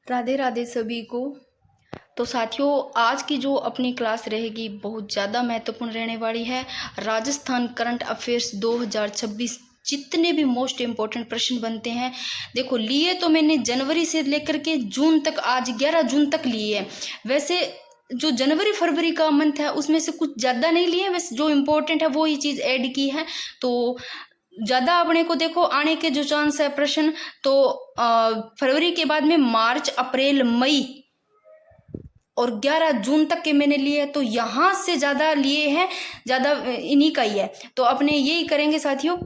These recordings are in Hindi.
राधे राधे सभी को। तो साथियों, आज की जो अपनी क्लास रहेगी बहुत ज़्यादा महत्वपूर्ण रहने वाली है। राजस्थान करंट अफेयर्स 2026 जितने भी मोस्ट इम्पोर्टेंट प्रश्न बनते हैं, देखो लिए तो मैंने जनवरी से लेकर के जून तक, आज 11 जून तक लिए हैं। वैसे जो जनवरी फरवरी का मंथ है उसमें से कुछ ज़्यादा नहीं लिए, वैसे जो इम्पोर्टेंट है वो ही चीज़ ऐड की है। तो ज़्यादा अपने को देखो आने के जो चांस है प्रश्न, तो फरवरी के बाद में मार्च, अप्रैल, मई और 11 जून तक के मैंने लिए, तो यहाँ से ज़्यादा लिए हैं, ज़्यादा इन्हीं का ही है। तो अपने यही करेंगे साथियों।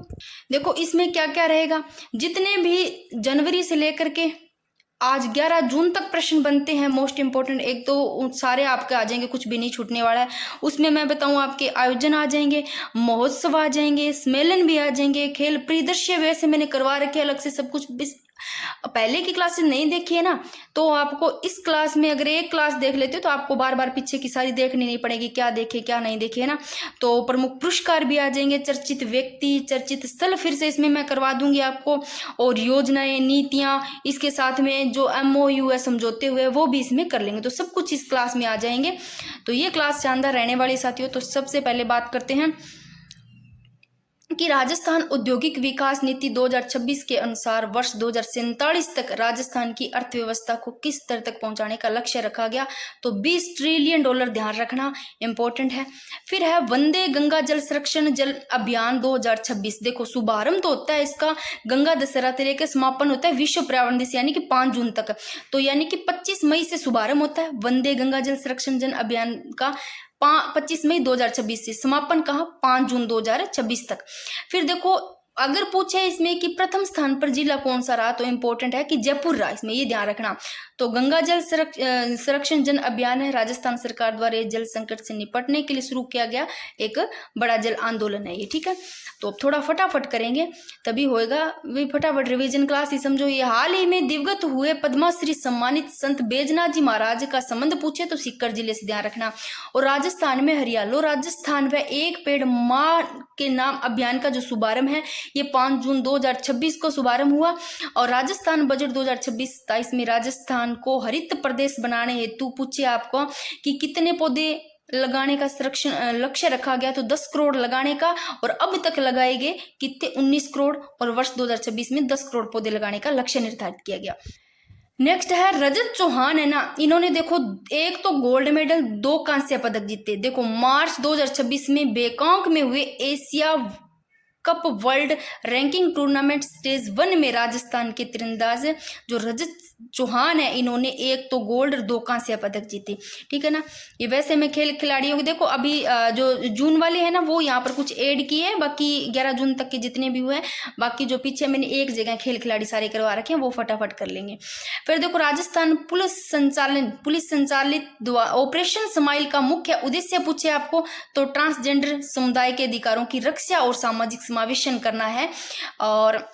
देखो इसमें क्या क्या रहेगा, जितने भी जनवरी से लेकर के आज 11 जून तक प्रश्न बनते हैं मोस्ट इम्पोर्टेंट, एक तो सारे आपके आ जाएंगे, कुछ भी नहीं छूटने वाला है। उसमें मैं बताऊं आपके आयोजन आ जाएंगे, महोत्सव आ जाएंगे, सम्मेलन भी आ जाएंगे, खेल परिदृश्य वैसे मैंने करवा रखे अलग से सब कुछ। पहले की क्लासेस नहीं देखी है ना, तो आपको इस क्लास में अगर एक क्लास देख लेते हो तो आपको बार बार पीछे की सारी देखनी नहीं पड़ेगी, क्या देखे क्या नहीं देखे, है ना। तो प्रमुख पुरस्कार भी आ जाएंगे, चर्चित व्यक्ति, चर्चित स्थल फिर से इसमें मैं करवा दूंगी आपको, और योजनाएं, नीतियां, इसके साथ में जो MOU है समझौते हुए वो भी इसमें कर लेंगे। तो सब कुछ इस क्लास में आ जाएंगे। तो ये क्लास शानदार रहने वाली साथियों। तो सबसे पहले बात करते हैं कि राजस्थान औद्योगिक विकास नीति 2026 के अनुसार वर्ष 2047 तक राजस्थान की अर्थव्यवस्था को किस स्तर तक पहुंचाने का लक्ष्य रखा गया। तो 20 ट्रिलियन डॉलर ध्यान रखना इंपॉर्टेंट है। फिर है वंदे गंगा जल संरक्षण जल अभियान 2026। देखो शुभारंभ तो होता है इसका गंगा दशहरा से लेकर समापन होता है विश्व पर्यावरण दिवस यानी कि 5 जून तक। तो यानी कि 25 मई से शुभारंभ होता है वंदे गंगा जल संरक्षण जन अभियान का, 25 मई 2026 से समापन कहाँ, 5 जून 2026 तक। फिर देखो अगर पूछे इसमें कि प्रथम स्थान पर जिला कौन सा रहा, तो इंपॉर्टेंट है कि जयपुर रहा, इसमें ये ध्यान रखना। तो गंगा जल संरक्षण जन अभियान है, राजस्थान सरकार द्वारा जल संकट से निपटने के लिए शुरू किया गया एक बड़ा जल आंदोलन है ये, ठीक है। तो अब थोड़ा फटाफट करेंगे तभी होएगा, वे फटाफट रिवीजन क्लास ही समझो। ये हाल ही में दिवंगत हुए पद्मश्री सम्मानित संत बैजनाथ जी महाराज का संबंध पूछे तो सीकर जिले से ध्यान रखना। और राजस्थान में हरियालो राजस्थान व एक पेड़ मां के नाम अभियान का जो शुभारंभ है ये 5 जून 2026 को शुभारंभ हुआ। और राजस्थान बजट 2026-27 में राजस्थान को हरित प्रदेश बनाने हेतु पूछे आपको कि कितने पौधे लगाने का संरक्षण लक्ष्य रखा गया, तो 10 करोड़ लगाने का, और अब तक लगाए गए कितने, 19 करोड़, और वर्ष 2026 में 10 करोड़ पौधे लगाने का लक्ष्य निर्धारित किया गया। नेक्स्ट है रजत चौहान, है ना, इन्होंने देखो एक तो गोल्ड मेडल, 2 कांस्य पदक जीते। देखो मार्च 2026 में बैंकॉक में हुए Asia cup world ranking tournament stage 1 में राजस्थान के तीरंदाज जो रजत चौहान है, इन्होंने एक तो गोल्ड और 2 कांस्य पदक जीते, ठीक है ना। ये वैसे में खेल खिलाड़ियों को देखो अभी जो जून वाले हैं ना वो यहाँ पर कुछ ऐड किए हैं, बाकी 11 जून तक के जितने भी हुए हैं, बाकी जो पीछे मैंने एक जगह खेल खिलाड़ी सारे करवा रखे हैं वो फटाफट कर लेंगे। फिर देखो राजस्थान पुलिस संचालित ऑपरेशन स्माइल का मुख्य उद्देश्य पूछे आपको, तो ट्रांसजेंडर समुदाय के अधिकारों की रक्षा और सामाजिक समावेशन करना है। और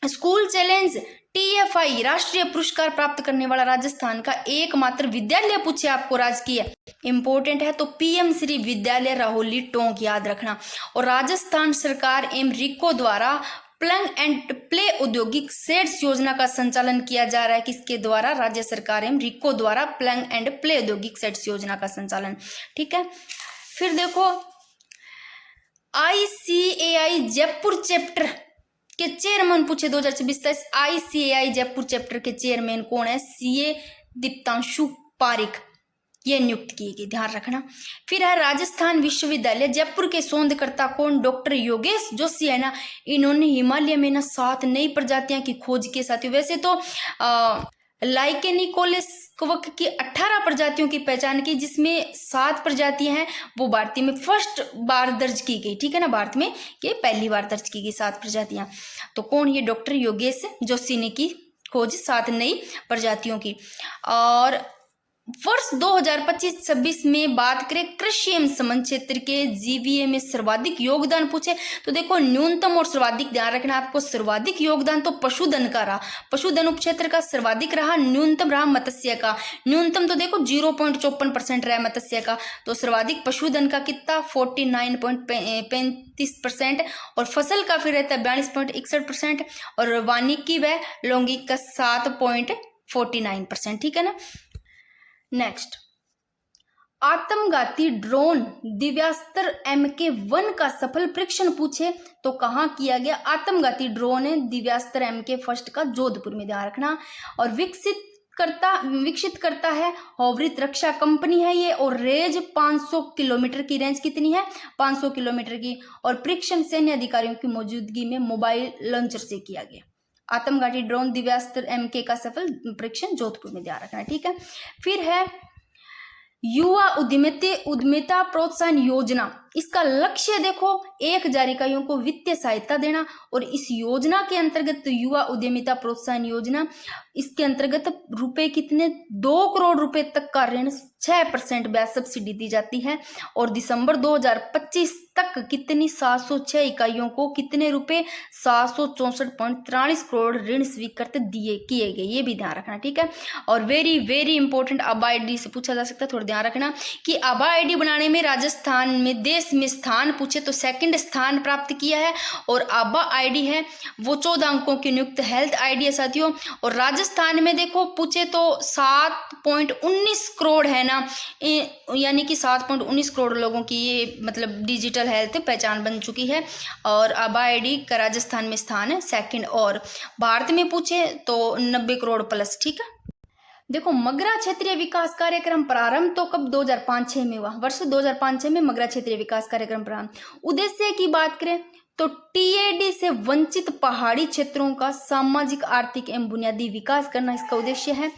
स्कूल चैलेंज TFI राष्ट्रीय पुरस्कार प्राप्त करने वाला राजस्थान का एकमात्र विद्यालय पूछे आपको राजकीय, इंपॉर्टेंट है, तो PM श्री विद्यालय राहोली टोंक याद रखना। और राजस्थान सरकार एवं रिको द्वारा प्लग एंड प्ले औद्योगिक सेट्स योजना का संचालन किया जा रहा है। किसके द्वारा, राज्य सरकार एवं रिको द्वारा प्लग एंड प्ले औद्योगिक सेट्स योजना का संचालन, ठीक है। फिर देखो ICAI जयपुर चैप्टर के चेयरमैन पूछे 2026-27, ICAI जयपुर चैप्टर के चेयरमैन कौन है, CA दीप्तांशु पारिक, ये नियुक्त किए गए, ध्यान रखना। फिर है राजस्थान विश्वविद्यालय जयपुर के शोधकर्ता कौन, डॉक्टर योगेश जोशी, है ना, इन्होंने हिमालय में ना 7 नई प्रजातियां की खोज के साथ, वैसे तो लाइकेनिकोलिस कवक की 18 प्रजातियों की पहचान की, जिसमें 7 प्रजातियां हैं वो भारतीय में फर्स्ट बार दर्ज की गई, ठीक है ना, भारत में ये पहली बार दर्ज की गई 7 प्रजातियां। तो कौन, ये डॉक्टर योगेश जोशी ने की खोज 7 नई प्रजातियों की। और वर्ष 2025-26 में बात करें कृषि एवं समन क्षेत्र के GVA में सर्वाधिक योगदान पूछे, तो देखो न्यूनतम और सर्वाधिक ध्यान रखना आपको। सर्वाधिक योगदान तो पशुधन का रहा, पशुधन उपक्षेत्र का सर्वाधिक रहा, न्यूनतम रहा मत्स्य का। न्यूनतम तो देखो 0.54% रहा मत्स्य का, तो सर्वाधिक पशुधन का कितना 49.35%, और फसल का फिर रहता है 42.61%, और वानिकी व लौंगिक का 7.65 49%, ठीक है ना। नेक्स्ट, आत्मघाती ड्रोन दिव्यास्त्र MK1 का सफल परीक्षण पूछे तो कहाँ किया गया। आत्मघाती ड्रोन है दिव्यास्त्र MK फर्स्ट का जोधपुर में, ध्यान रखना। और विकसित करता है होवरित रक्षा कंपनी है ये, और रेंज 500 किलोमीटर की, रेंज कितनी है 500 किलोमीटर की। और परीक्षण सैन्य अधिकारियों की मौजूदगी में मोबाइल लॉन्चर से किया गया। आत्मघाती ड्रोन दिव्यास्त्र MK का सफल परीक्षण जोधपुर में, ध्यान रखना, ठीक है। फिर है युवा उद्यमिता प्रोत्साहन योजना। इसका लक्ष्य देखो 1000 इकाइयों को वित्तीय सहायता देना, और इस योजना के अंतर्गत युवा उद्यमिता प्रोत्साहन योजना, इसके अंतर्गत रुपए कितने 2 करोड़ रुपए तक का ऋण 6% ब्याज सब्सिडी दी जाती है। और दिसंबर 2025 तक कितनी 706 इकाइयों को कितने रुपए 764.43 करोड़ ऋण स्वीकृत किए गए, ये भी ध्यान रखना, ठीक है। और वेरी वेरी इंपॉर्टेंट, आभा आईडी से पूछा जा सकता है, थोड़ा ध्यान रखना कि आभा आईडी बनाने में राजस्थान में देश में स्थान पूछे तो 2nd स्थान प्राप्त किया है। और आभा आईडी है वो 14 अंकों की नियुक्त हेल्थ आईडी है साथियों। और राजस्थान में देखो पूछे तो 7.19 करोड़ है ना, यानी कि 7.19 करोड़ लोगों की ये मतलब डिजिटल हेल्थ पहचान बन चुकी है। और आभा आईडी का राजस्थान में स्थान है 2nd। और भारत में पूछे तो 90 करोड़ प्लस, ठीक है। देखो मगरा क्षेत्रीय विकास कार्यक्रम प्रारंभ तो कब 2005-06 में हुआ, वर्ष 2005-06 में मगरा क्षेत्रीय विकास कार्यक्रम प्रारंभ। उद्देश्य की बात करें तो TAD से वंचित पहाड़ी क्षेत्रों का सामाजिक आर्थिक एवं बुनियादी विकास करना इसका उद्देश्य है।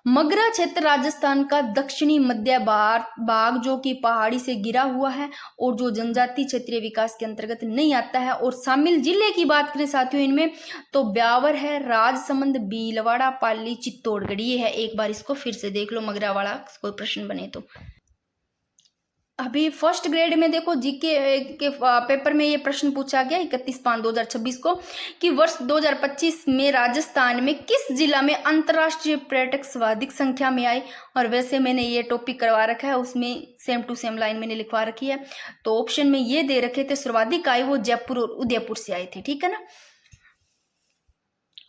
मगरा क्षेत्र राजस्थान का दक्षिणी मध्य भाग जो कि पहाड़ी से घिरा हुआ है और जो जनजाति क्षेत्रीय विकास के अंतर्गत नहीं आता है। और शामिल जिले की बात करें साथियों इनमें तो ब्यावर है, राजसमंद, भीलवाड़ा, पाली, चित्तौड़गढ़, ये है। एक बार इसको फिर से देख लो मगरा वाला, कोई प्रश्न बने तो। अभी फर्स्ट ग्रेड में देखो जीके के पेपर में ये प्रश्न पूछा गया 31/5/2026 को कि वर्ष 2025 में राजस्थान में किस जिला में अंतर्राष्ट्रीय पर्यटक सर्वाधिक संख्या में आए। और वैसे मैंने ये टॉपिक करवा रखा है, उसमें सेम टू सेम लाइन मैंने लिखवा रखी है। तो ऑप्शन में ये दे रखे थे सर्वाधिक आए वो जयपुर और उदयपुर से आए थे, ठीक है ना।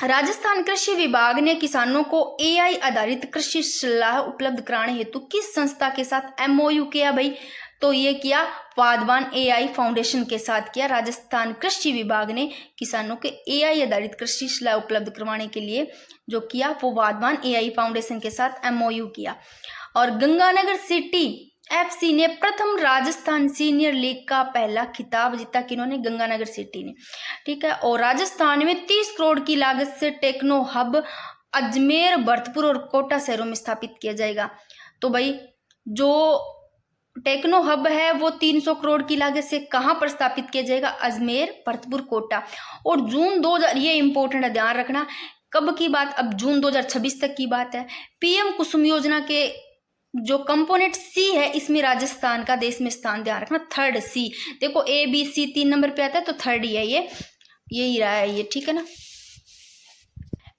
राजस्थान कृषि विभाग ने किसानों को AI आधारित कृषि सलाह उपलब्ध कराने हेतु किस संस्था के साथ MOU किया भाई, तो ये किया वाधवान AI फाउंडेशन के साथ किया। राजस्थान कृषि विभाग ने किसानों के AI आधारित कृषि सलाह उपलब्ध करवाने के लिए जो किया वो वाधवान AI फाउंडेशन के साथ MOU किया। और गंगानगर सिटी FC ने प्रथम राजस्थान सीनियर लीग का पहला खिताब जीता, किन्होंने, गंगानगर सिटी ने, ठीक है। और राजस्थान में 30 करोड़ की लागत से टेक्नो हब अजमेर, भरतपुर और कोटा शहरों में स्थापित किया जाएगा। तो भाई जो टेक्नो हब है वो 300 करोड़ की लागत से कहाँ पर स्थापित किया जाएगा, अजमेर, भरतपुर, कोटा। और जून 2000, ये इंपॉर्टेंट है ध्यान रखना, कब की बात, अब जून 2026 तक की बात है। PM कुसुम योजना के जो कंपोनेंट C है इसमें राजस्थान का देश में स्थान, ध्यान रखना 3rd C। देखो ABC 3 नंबर पे आता है तो 3rd ही है, ये यही रहा है ये, ठीक है ना।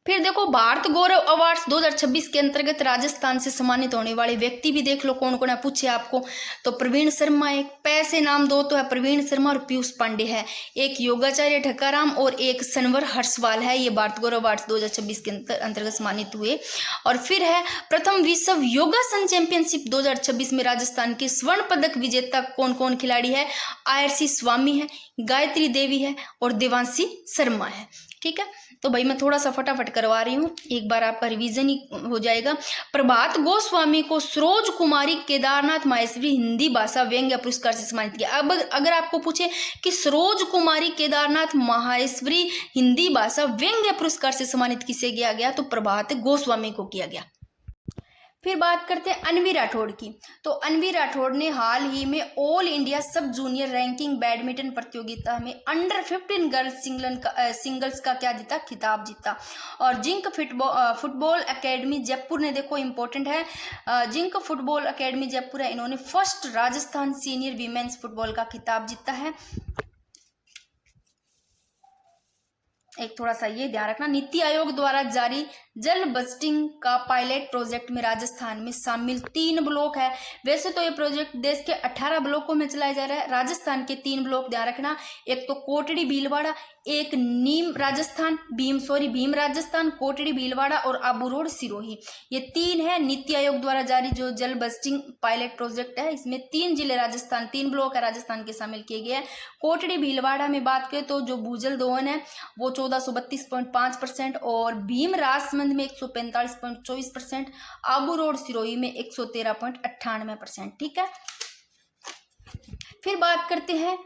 फिर देखो भारत गौरव अवार्ड्स 2026 के अंतर्गत राजस्थान से सम्मानित होने वाले व्यक्ति भी देख लो कौन कौन है, पूछे आपको तो प्रवीण शर्मा, एक पैसे नाम दो तो है प्रवीण शर्मा और पीयूष पांडे है, एक योगाचार्य ठकाराम और एक सनवर हर्षवाल है। ये भारत गौरव अवार्ड्स 2026 के अंतर्गत सम्मानित हुए। और फिर है प्रथम विश्व योगासन चैंपियनशिप 2026 में राजस्थान के स्वर्ण पदक विजेता कौन कौन खिलाड़ी है, IRC स्वामी है, गायत्री देवी है और देवांशी शर्मा है, ठीक है। तो भाई मैं थोड़ा सा फटाफट करवा रही हूँ, एक बार आपका रिवीजन ही हो जाएगा। प्रभात गोस्वामी को सरोज कुमारी केदारनाथ माहेश्वरी हिंदी भाषा व्यंग्य पुरस्कार से सम्मानित किया। अब अगर आपको पूछे कि सरोज कुमारी केदारनाथ माहेश्वरी हिंदी भाषा व्यंग्य पुरस्कार से सम्मानित किसे किया गया, तो प्रभात गोस्वामी को किया गया। फिर बात करते हैं अनवी राठौड़ की। तो अनवी राठौड़ ने हाल ही में ऑल इंडिया सब जूनियर रैंकिंग बैडमिंटन प्रतियोगिता में अंडर 15 गर्ल्स सिंगल्स का क्या जीता, खिताब जीता। और जिंक फुटबॉल एकेडमी जयपुर ने, देखो इंपॉर्टेंट है, जिंक फुटबॉल एकेडमी जयपुर है, इन्होंने first Rajasthan senior women's football का खिताब जीता है। एक थोड़ा सा ये ध्यान रखना, नीति आयोग द्वारा जारी जल बस्टिंग का पायलट प्रोजेक्ट में राजस्थान में शामिल 3 ब्लॉक है। वैसे तो ये प्रोजेक्ट देश के 18 ब्लॉकों में चलाया जा रहा है। राजस्थान के 3 ब्लॉक ध्यान रखना, एक तो कोटड़ी भीलवाड़ा, एक भीम राजस्थान, कोटड़ी भीलवाड़ा और आबू रोड सिरोही, ये 3 है। नीति आयोग द्वारा जारी जो जल बस्टिंग पायलट प्रोजेक्ट है, इसमें 3 जिले राजस्थान, 3 ब्लॉक है राजस्थान के शामिल किए गए हैं। कोटड़ी भीलवाड़ा में बात करें तो जो भूजल दोहन है वो 1432.5% और भीम राजसमंद में 145.24%, आबू रोड सिरोही में 113.98%। ठीक है, फिर बात करते हैं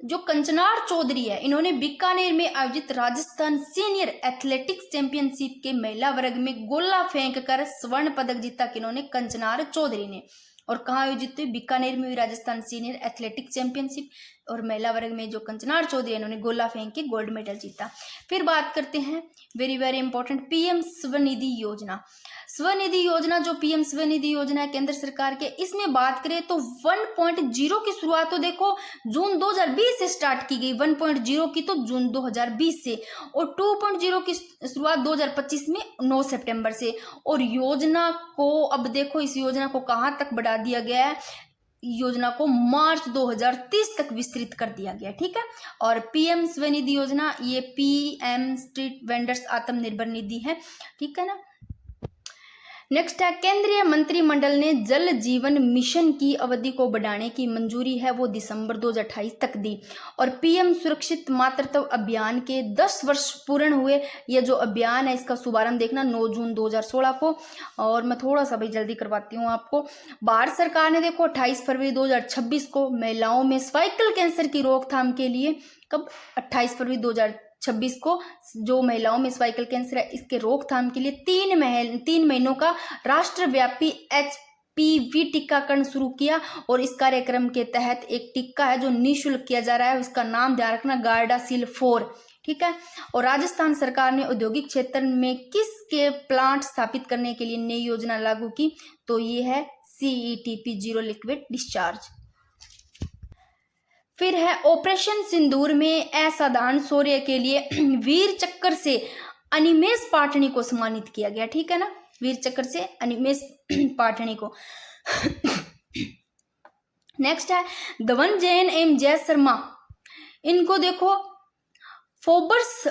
जो कंचनार चौधरी है, इन्होंने बीकानेर में आयोजित राजस्थान सीनियर एथलेटिक्स चैंपियनशिप के महिला वर्ग में गोला फेंक कर स्वर्ण पदक जीता। किन्होंने? कंचनार चौधरी ने। और कहाँ आयोजित हुई? बीकानेर में हुई राजस्थान सीनियर एथलेटिक्स चैंपियनशिप, और महिला वर्ग में जो कंचनार चौधरी इन्होंने गोला फेंक के गोल्ड मेडल जीता। फिर बात करते हैं very very important PM Svanidhi योजना। स्वनिधि योजना जो पीएम स्वनिधि योजना है केंद्र सरकार के, इसमें बात करें तो 1.0 की शुरुआत तो देखो जून 2020 से स्टार्ट की गई, 1.0 की तो जून 2020 से, और 2.0 की शुरुआत 2025 में 9 सितंबर से। और योजना को अब देखो, इस योजना को कहाँ तक बढ़ा दिया गया है, योजना को मार्च 2030 तक विस्तृत कर दिया गया। ठीक है, और पीएम स्वनिधि योजना ये PM street vendors Atmanirbhar Nidhi है। ठीक है ना। नेक्स्ट है केंद्रीय मंत्रिमंडल ने जल जीवन मिशन की अवधि को बढ़ाने की मंजूरी है वो दिसंबर 2028 तक दी। और पीएम सुरक्षित मातृत्व अभियान के 10 वर्ष पूर्ण हुए। ये जो अभियान है इसका शुभारंभ देखना 9 जून 2016 को। और मैं थोड़ा सा भी जल्दी करवाती हूँ आपको। भारत सरकार ने देखो 28 फरवरी 2026 को महिलाओं में सर्वाइकल कैंसर की रोकथाम के लिए, कब? 28 फरवरी 2026 को जो महिलाओं में सर्वाइकल कैंसर है इसके रोकथाम के लिए 3 महीनों का राष्ट्रव्यापी HPV टीकाकरण शुरू किया। और इस कार्यक्रम के तहत एक टीका है जो निःशुल्क किया जा रहा है, उसका नाम ध्यान रखना गार्डासिल 4। ठीक है, और राजस्थान सरकार ने औद्योगिक क्षेत्र में किसके प्लांट स्थापित करने के लिए नई योजना लागू की? तो ये है CETP, जीरो लिक्विड डिस्चार्ज। फिर है ऑपरेशन सिंदूर में असाधारण शौर्य के लिए वीर चक्र से अनिमेष पाटनी को सम्मानित किया गया। ठीक है ना, वीर चक्र से अनिमेष पाटनी को। नेक्स्ट है धवन जैन एवं जय शर्मा, इनको देखो फोर्ब्स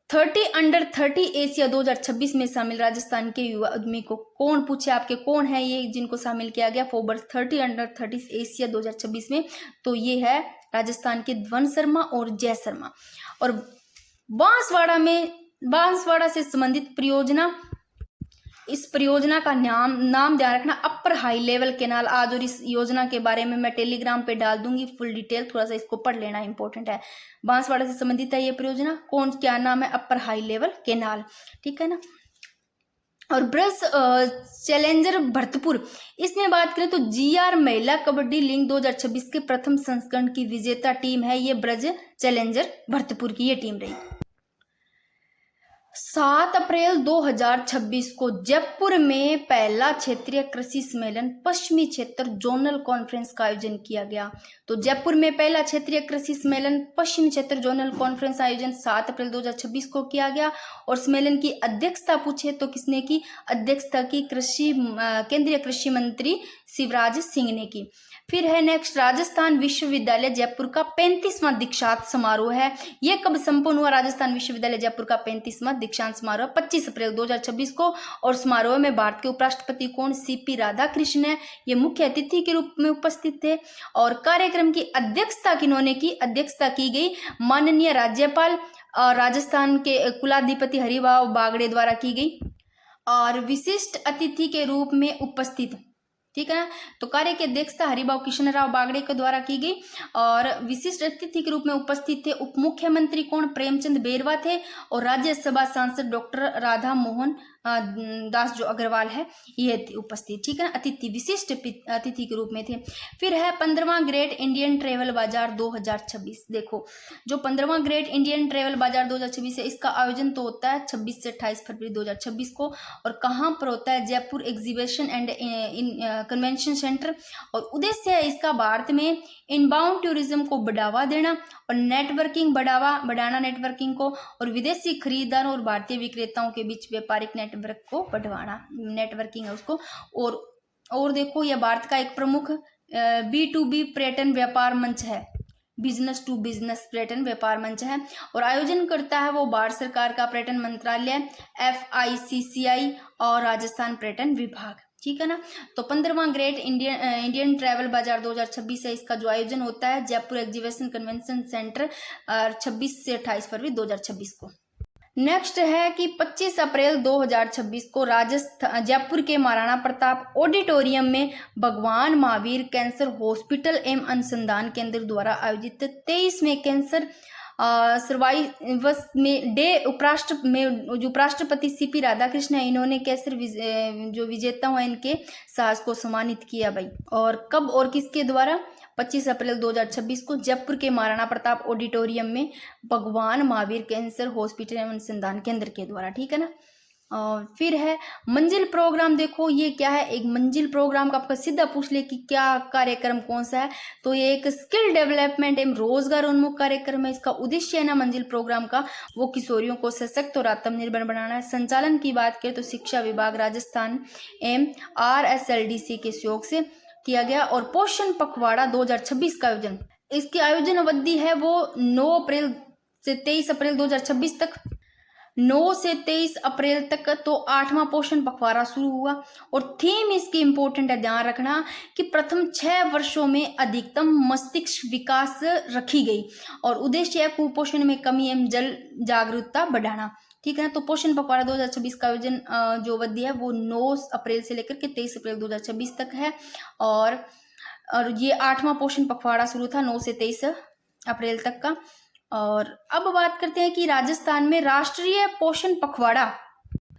30 अंडर 30 एशिया 2026 में शामिल राजस्थान के युवा उद्यमी को। कौन? पूछे आपके कौन है ये जिनको शामिल किया गया फोर्ब्स 30 अंडर 30 एशिया 2026 में? तो ये है राजस्थान के धवन शर्मा और जय शर्मा। और बांसवाड़ा से संबंधित परियोजना, इस परियोजना का नाम ध्यान रखना अपर हाई लेवल केनाल। आज और इस योजना के बारे में मैं टेलीग्राम पे डाल दूंगी फुल डिटेल, थोड़ा सा इसको पढ़ लेना इंपॉर्टेंट है। बांसवाड़ा से संबंधित है ये परियोजना। कौन? क्या नाम है? अपर हाई लेवल केनाल। ठीक है ना। और ब्रज चैलेंजर भरतपुर, इसमें बात करें तो GR महिला कबड्डी लीग 2026 के प्रथम संस्करण की विजेता टीम है ये ब्रज चैलेंजर भरतपुर की ये टीम रही। 7 अप्रैल 2026 को जयपुर में पहला क्षेत्रीय कृषि सम्मेलन पश्चिमी क्षेत्र जोनल कॉन्फ्रेंस का आयोजन किया गया। तो जयपुर में पहला क्षेत्रीय कृषि सम्मेलन पश्चिमी क्षेत्र जोनल कॉन्फ्रेंस आयोजन 7 अप्रैल 2026 को किया गया। और सम्मेलन की अध्यक्षता पूछे तो किसने की? अध्यक्षता की केंद्रीय कृषि मंत्री शिवराज सिंह ने की। फिर है नेक्स्ट राजस्थान विश्वविद्यालय जयपुर का 35वां दीक्षांत समारोह है। यह कब संपन्न हुआ? राजस्थान विश्वविद्यालय जयपुर का 35वां दीक्षांत समारोह 25 अप्रैल 2026 को। और समारोह में भारत के उपराष्ट्रपति कौन? CP राधाकृष्णन है, ये मुख्य अतिथि के रूप में उपस्थित थे। और कार्यक्रम की अध्यक्षता किन्होंने की? अध्यक्षता की गई माननीय राज्यपाल और राजस्थान के कुलाधिपति हरिभाऊ बागड़े द्वारा की गई। और विशिष्ट अतिथि के रूप में उपस्थित, ठीक है, तो कार्य की अध्यक्षता हरिभाऊ कृष्णराव बागड़े के द्वारा की गई। और विशिष्ट अतिथि के रूप में उपस्थित थे उप मुख्यमंत्री कौन? प्रेमचंद बेरवा थे। और राज्यसभा सांसद डॉक्टर राधा मोहन दास जो अग्रवाल है ये उपस्थित। ठीक है, अतिथि विशिष्ट अतिथि के रूप में थे। फिर है 15वां ग्रेट इंडियन ट्रेवल बाजार 2026। देखो जो 15वां ग्रेट इंडियन ट्रेवल बाजार 2026 है इसका आयोजन तो होता है 26 से 28 फरवरी 2026 को। और कहाँ पर होता है? Jaipur exhibition and convention centre. और उद्देश्य है इसका भारत में इनबाउंड टूरिज्म को बढ़ावा देना और बढ़ाना नेटवर्किंग को, और विदेशी खरीदारों और भारतीय विक्रेताओं के बीच व्यापारिक नेटवर्क नेटवर्क को बढ़ाना, नेटवर्किंग है उसको। और देखो यह भारत का एक प्रमुख B2B पर्यटन व्यापार मंच है, बिजनेस टू बिजनेस पर्यटन व्यापार मंच है। और आयोजन करता है वो भारत सरकार का पर्यटन मंत्रालय, FICCI और राजस्थान पर्यटन विभाग, ठीक है ना। तो 15वां ग्रेट इंडियन ट्रैवल बाजार 2026 है, इसका जो आयोजन होता है जयपुर एग्जीबिशन कन्वेंशन सेंटर 26 से 28 फरवरी 2026 को। नेक्स्ट है कि 25 अप्रैल 2026 को राजस्थान जयपुर के महाराणा प्रताप ऑडिटोरियम में भगवान महावीर कैंसर हॉस्पिटल एवं अनुसंधान केंद्र द्वारा आयोजित 23वें कैंसर सर्वाइवर्स में डे उपराष्ट्रपति CP राधाकृष्ण है, इन्होंने कैंसर जो विजेता हुआ इनके साहस को सम्मानित किया भाई। और कब और किसके द्वारा? 25 अप्रैल 2026 को जयपुर के महाराणा प्रताप ऑडिटोरियम में भगवान महावीर कैंसर हॉस्पिटल एवं अनुसंधान केंद्र के द्वारा, ठीक है ना। फिर है मंजिल प्रोग्राम। देखो ये क्या है, एक मंजिल प्रोग्राम का आपका सीधा पूछ ले कि क्या कार्यक्रम कौन सा है, तो ये एक स्किल डेवलपमेंट एवं रोजगार उन्मुख कार्यक्रम है। इसका उद्देश्य है ना मंजिल प्रोग्राम का वो किशोरियों को सशक्त और आत्मनिर्भर बनाना है। संचालन की बात करें तो शिक्षा विभाग राजस्थान एवं RSLDC के सहयोग से किया गया। और पोषण पखवाड़ा 2026 का आयोजन, इसकी आयोजन अवधि है वो 9 अप्रैल से 23 अप्रैल 2026 तक, 9 से 23 अप्रैल तक। तो 8वां पोषण पखवाड़ा शुरू हुआ। और थीम इसकी इंपॉर्टेंट है, ध्यान रखना कि प्रथम 6 वर्षों में अधिकतम मस्तिष्क विकास रखी गई। और उद्देश्य है कुपोषण में कमी एवं जल जागरूकता बढ़ाना, ठीक है ना। तो पोषण पखवाड़ा 2026 का आयोजन जो अवधि है वो 9 अप्रैल से लेकर के 23 अप्रैल 2026 तक है। और ये 8वां पोषण पखवाड़ा शुरू था 9 से 23 अप्रैल तक का। और अब बात करते हैं कि राजस्थान में राष्ट्रीय पोषण पखवाड़ा,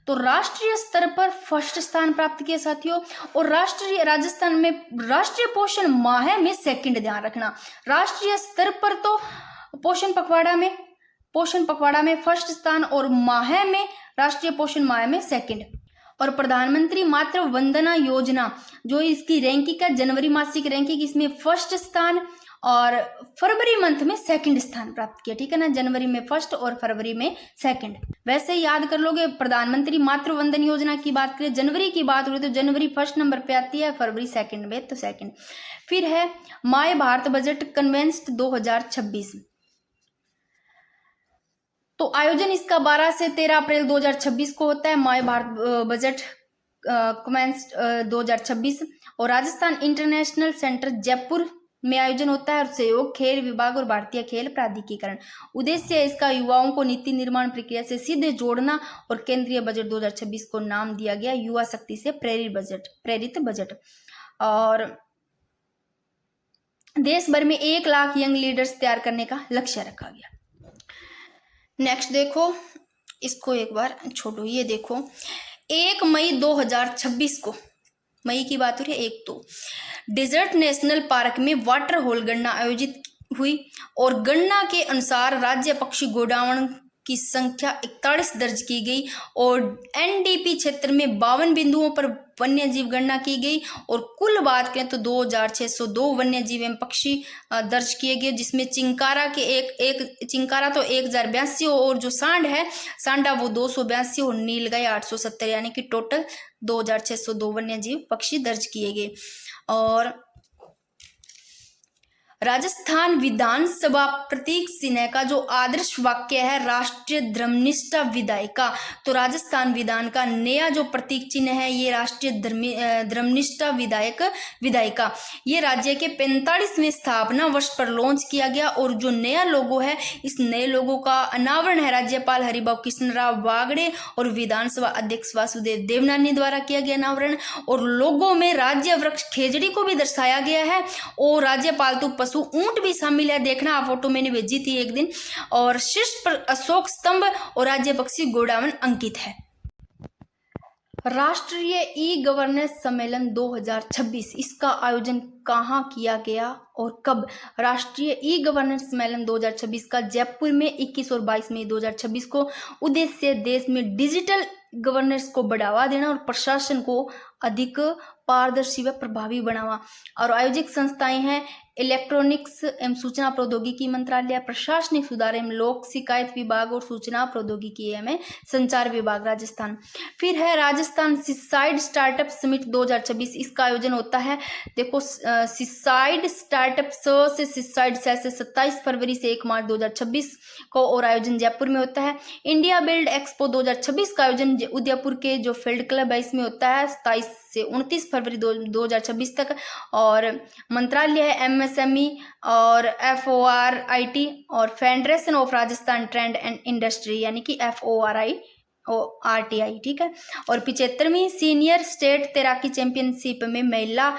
तो राष्ट्रीय स्तर पर फर्स्ट स्थान प्राप्त किया साथियों। और राजस्थान में राष्ट्रीय पोषण माह में सेकंड, ध्यान रखना। राष्ट्रीय स्तर पर तो पोषण पखवाड़ा में फर्स्ट स्थान और माह में राष्ट्रीय पोषण माह में सेकंड। और प्रधानमंत्री मातृ वंदना योजना जो इसकी रैंकिंग है, जनवरी मासिक रैंकिंग, इसमें फर्स्ट स्थान और फरवरी मंथ में सेकंड स्थान प्राप्त किया, ठीक है ना। जनवरी में फर्स्ट और फरवरी में सेकंड। वैसे याद कर लोगे, प्रधानमंत्री मातृ वंदन योजना की बात करें, जनवरी की बात हो तो जनवरी फर्स्ट नंबर पे आती है, फरवरी सेकंड में, तो सेकंड। फिर है माय भारत बजट कन्वेंस्ट 2026, तो आयोजन इसका 12 से 13 अप्रैल 2026 को होता है, माय भारत बजट कन्वेंस्ट 2026। और राजस्थान इंटरनेशनल सेंटर जयपुर में आयोजन होता है और सहयोग खेल विभाग और भारतीय खेल प्राधिकरण। उद्देश्य है इसका युवाओं को नीति निर्माण प्रक्रिया से सीधे जोड़ना। और केंद्रीय बजट 2026 को नाम दिया गया युवा शक्ति से प्रेरित बजट। और देश भर में 1 लाख यंग लीडर्स तैयार करने का लक्ष्य रखा गया। नेक्स्ट देखो, इसको एक बार छोड़ो, ये देखो 1 मई 2026 को, मई की बात हो रही है, 1 तो डेजर्ट नेशनल पार्क में वाटर होल गणना आयोजित हुई। और गणना के अनुसार राज्य पक्षी गोडावण की संख्या 41 दर्ज की गई। और NDP क्षेत्र में 52 बिंदुओं पर वन्य जीव गणना की गई। और कुल बात करें तो 2602 वन्य जीव एवं पक्षी दर्ज किए गए, जिसमें चिंकारा के चिंकारा तो 1082 और जो सांडा वो 282 और नीलगाय 870, यानी कि टोटल 2602 वन्य जीव पक्षी दर्ज किए गए। और राजस्थान विधानसभा प्रतीक चिन्ह का जो आदर्श वाक्य है राष्ट्रीय धर्मनिष्ठा विधायिका, तो राजस्थान विधान का नया जो प्रतीक चिन्ह है ये राष्ट्रीय धर्मनिष्ठा विधायिका, ये राज्य के 45वें स्थापना वर्ष पर लॉन्च किया गया। और जो नया लोगो है, इस नए लोगो का अनावरण है राज्यपाल हरिभाऊ कृष्णराव बागड़े और विधानसभा अध्यक्ष वासुदेव देवनानी द्वारा किया गया अनावरण। और लोगो में राज्य वृक्ष खेजड़ी को भी दर्शाया गया है और राज्य पालतू पशु ऊंट भी शामिल है, देखना आप फोटो मैंने भेजी थी एक दिन। और शीर्ष पर अशोक स्तंभ और राज्य पक्षी गोडावण अंकित है। राष्ट्रीय ई गवर्नेंस सम्मेलन 2026, इसका आयोजन कहाँ किया गया और कब? राष्ट्रीय ई गवर्नेंस सम्मेलन 2026 का जयपुर में 21 और 22 मई 2026 को। उद्देश्य देश में डिजिटल गवर्नेंस को बढ़ावा देना और प्रशासन को अधिक पारदर्शी व प्रभावी बनावा। और आयोजक संस्थाएं हैं इलेक्ट्रॉनिक्स एवं सूचना प्रौद्योगिकी मंत्रालय, प्रशासनिक सुधार एवं लोक शिकायत विभाग और सूचना प्रौद्योगिकी एवं संचार विभाग राजस्थान। फिर है राजस्थान सीसाइड स्टार्टअप समिट 2026, इसका आयोजन होता है, देखो सीसाइड स्टार्टअप से सीसाइड से 27 फरवरी से 1 मार्च 2026 को, और आयोजन जयपुर में होता है। इंडिया बिल्ड एक्सपो 2026 का आयोजन उदयपुर के जो फील्ड क्लब है इसमें होता है 27 से 29 फरवरी 2026 तक। और मंत्रालय है एमएसएमई और FORIT और federation of Rajasthan trend and industry यानी कि FORITI, ठीक है। और 75वीं सीनियर स्टेट तैराकी चैंपियनशिप में महिला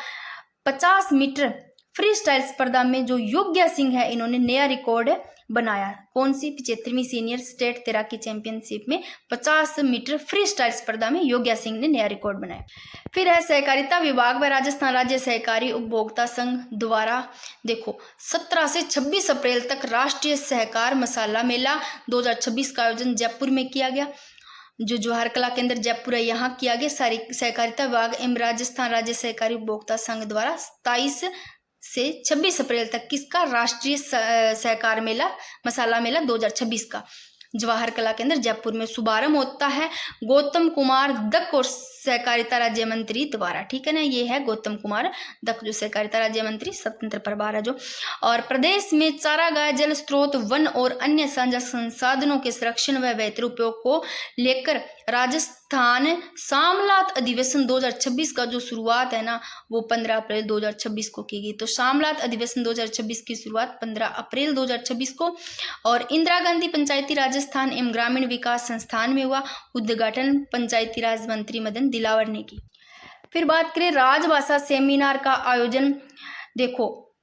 50 मीटर फ्री स्टाइल स्पर्धा में जो योग्या सिंह है, इन्होंने नया रिकॉर्ड बनाया। कौन सी? 75वीं सीनियर स्टेट तैराकी चैंपियनशिप में 50 मीटर फ्री स्टाइल स्पर्धा में योग्या सिंह ने नया रिकॉर्ड बनाया। फिर है सहकारिता विभाग व राजस्थान राज्य सहकारी उपभोक्ता संघ द्वारा, देखो 17 से 26 अप्रैल तक राष्ट्रीय सहकार मसाला मेला 2026 का आयोजन जयपुर में किया गया। जो जवाहर कला केंद्र जयपुर है यहाँ किया गया। सारी सहकारिता विभाग एवं राजस्थान राज्य सहकारी उपभोक्ता संघ द्वारा 27 से 26 अप्रैल तक किसका? राष्ट्रीय सहकार मेला मसाला मेला 2026 का जवाहर कला केंद्र जयपुर में शुभारंभ होता है गौतम कुमार दत्त और सहकारिता राज्य मंत्री द्वारा, ठीक है ना। ये है गौतम कुमार दत्त जो सहकारिता राज्य मंत्री स्वतंत्र प्रभार है जो। और प्रदेश में चारागाह, जल स्रोत, वन और अन्य साझा संसाधनों के संरक्षण व बेहतर उपयोग को लेकर राजस्थान शामलात अधिवेशन 2026 का जो शुरुआत है ना वो 15 अप्रैल 2026 को की गई। तो शामलात अधिवेशन 2026 की शुरुआत 15 अप्रैल 2026 को। और इंदिरा गांधी पंचायती राजस्थान एवं ग्रामीण विकास संस्थान में हुआ उद्घाटन पंचायती राज मंत्री मदन दिलावर ने की। फिर बात करें राजभाषा सेमिनार का आयोजन, देखो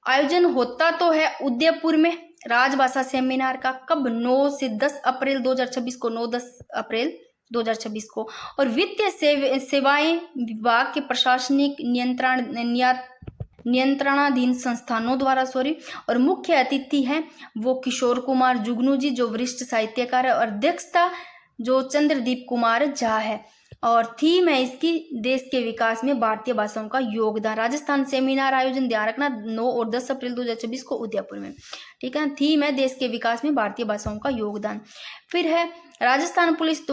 आयोजन होता तो है उदयपुर में राजभाषा सेमिनार का, कब? 9 से 10 अप्रैल 2026 को, 9-10 अप्रैल 2026 को। और वित्तीय सेवाएं विभाग के प्रशासनिक नियंत्रणाधीन संस्थानों द्वारा और मुख्य अतिथि हैं वो किशोर कुमार जुगनू जी जो वरिष्ठ साहित्यकार है, और अध्यक्षता जो चंद्रदीप कुमार झा है। और थीम है इसकी देश के विकास में भारतीय भाषाओं का योगदान। राजस्थान सेमिनार आयोजन ध्यान रखना 9 और 10 अप्रैल 2026 को उदयपुर में, ठीक है। थीम है देश के विकास में भारतीय भाषाओं का योगदान। फिर है राजस्थान पुलिस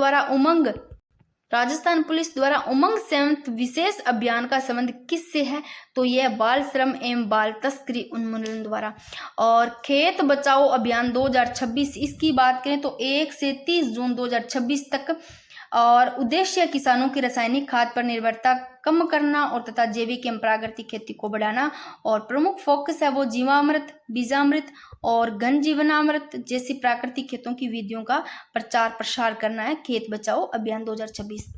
द्वारा उमंग संयुक्त विशेष अभियान का संबंध किससे है? तो यह बाल श्रम एवं बाल तस्करी उन्मूलन द्वारा। और खेत बचाओ अभियान 2026, इसकी बात करें तो 1 से 30 जून 2026 तक। और उद्देश्य किसानों की रासायनिक खाद पर निर्भरता कम करना और तथा जैविक एवं प्राकृतिक खेती को बढ़ाना। और प्रमुख फोकस है वो जीवामृत, बीजामृत और घन जीवनामृत जैसी प्राकृतिक खेतों की विधियों का प्रचार प्रसार करना है खेत बचाओ अभियान 2026।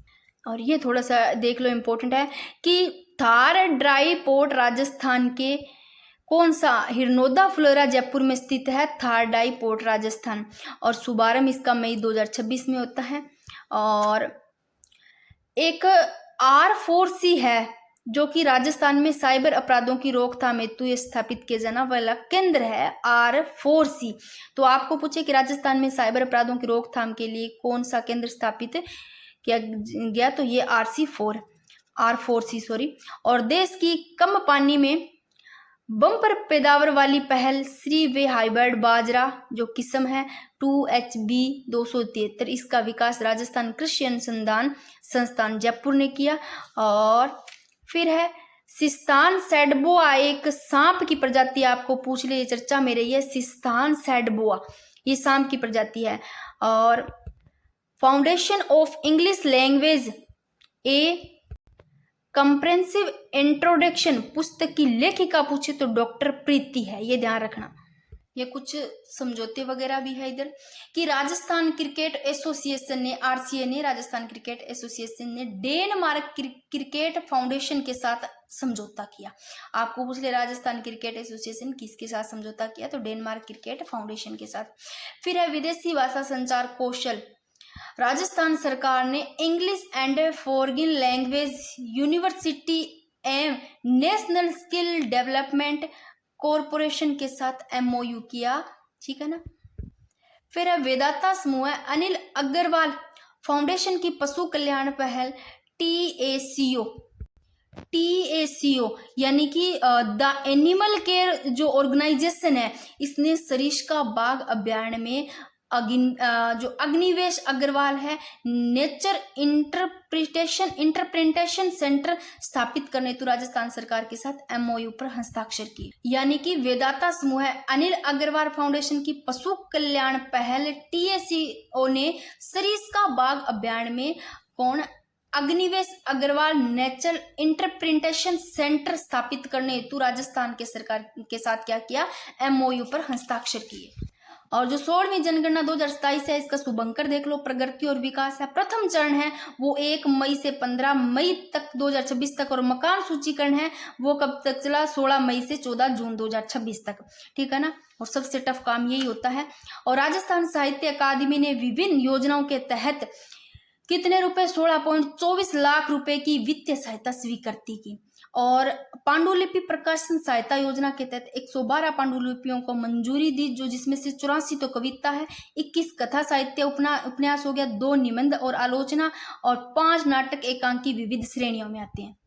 और ये थोड़ा सा देख लो, इम्पोर्टेंट है कि थार ड्राई पोर्ट राजस्थान के कौन सा? हिरनोदा फ्लोरा जयपुर में स्थित है थार ड्राई पोर्ट राजस्थान। और शुभारंभ इसका मई 2026 में होता है। और एक R4C है जो कि राजस्थान में साइबर अपराधों की रोकथाम हेतु स्थापित किया जाने वाला केंद्र है R4C। तो आपको पूछे कि राजस्थान में साइबर अपराधों की रोकथाम के लिए कौन सा केंद्र स्थापित किया गया? तो ये R4C। और देश की कम पानी में बम्पर पैदावार वाली पहल श्री वे हाइब्रिड बाजरा जो किस्म है 2HB 273, इसका विकास राजस्थान कृषि अनुसंधान संस्थान जयपुर ने किया। और फिर है सिस्तान सैडबोआ, एक सांप की प्रजाति आपको पूछ ले, चर्चा में रही है सिस्तान सैडबोआ, ये सांप की प्रजाति है। और foundation of English language A comprehensive introduction पुस्तक की लेखिका पूछे तो डॉक्टर प्रीति है, ये ध्यान रखना। ये कुछ समझौते वगैरह भी है इधर कि राजस्थान क्रिकेट एसोसिएशन ने RCA ने राजस्थान क्रिकेट एसोसिएशन ने डेनमार्क क्रिकेट फाउंडेशन के साथ समझौता किया। आपको पूछ ले राजस्थान क्रिकेट एसोसिएशन किसके साथ समझौता किया? तो डेनमार्क क्रिकेट फाउंडेशन के साथ। फिर है विदेशी भाषा संचार कौशल, राजस्थान सरकार ने English and foreign language university एवं नेशनल स्किल डेवलपमेंट कॉरपोरेशन के साथ MOU किया, ठीक है ना। फिर है वेदांता समूह है अनिल अग्रवाल फाउंडेशन की पशु कल्याण पहल TACO, TACO यानी कि द एनिमल केयर जो ऑर्गेनाइजेशन है, इसने सरिस्का बाघ अभ्यारण्य में जो अग्निवेश अग्रवाल है नेचर इंटरप्रिटेशन सेंटर स्थापित करने हेतु राजस्थान सरकार के साथ MOU पर हस्ताक्षर किए। यानी कि वेदांता समूह है, अनिल अग्रवाल फाउंडेशन की पशु कल्याण पहल TACO ने सरिस्का बाघ अभ्यारण्य में कौन Agnivesh Agarwal nature interpretation centre स्थापित करने हेतु राजस्थान के सरकार के साथ क्या किया, MOU पर हस्ताक्षर किए। और जो 16वीं जनगणना 2027 है, इसका शुभंकर देख लो, प्रगति और विकास है। प्रथम चरण है वो 1 मई से 15 मई तक 2026 तक, और मकान सूचीकरण है वो कब तक चला, 16 मई से 14 जून 2026 तक, ठीक है ना। और सबसे टफ काम यही होता है। और राजस्थान साहित्य अकादमी ने विभिन्न योजनाओं के तहत कितने रुपए, 16.24 लाख रुपए की वित्तीय सहायता स्वीकृति की। और पांडुलिपि प्रकाशन सहायता योजना के तहत 112 पांडुलिपियों को मंजूरी दी, जो जिसमें से 84 तो कविता है, 21 कथा साहित्य उपन्यास हो गया, 2 निबंध और आलोचना, और 5 नाटक एकांकी विविध श्रेणियों में आते हैं।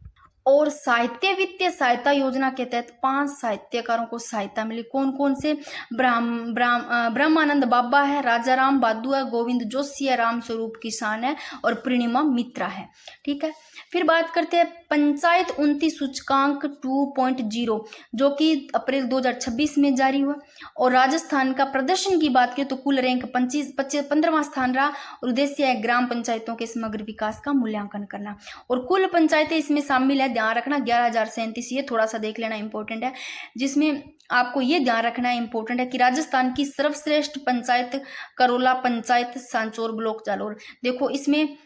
और साहित्य वित्तीय सहायता योजना के तहत 5 साहित्यकारों को सहायता मिली। कौन कौन से, ब्रह्मानंद बाबा है, राजा राम बादू है, गोविंद जोशी है, राम स्वरूप किसान है, और पूर्णिमा मित्रा है, ठीक है। फिर बात करते हैं पंचायत उन्नति सूचकांक 2.0 जो कि अप्रैल 2026 में जारी हुआ। और राजस्थान का प्रदर्शन की बात करें तो कुल रैंक 15वां स्थान रहा, और उद्देश्य है ग्राम पंचायतों के समग्र विकास का मूल्यांकन करना। और कुल पंचायतें इसमें शामिल है, ध्यान रखना 11,037, ये थोड़ा सा देख लेना इंपॉर्टेंट है, जिसमें आपको ये ध्यान रखना इंपॉर्टेंट है कि राजस्थान की सर्वश्रेष्ठ पंचायत करोला पंचायत सांचौर ब्लॉक जालोर। देखो इसमें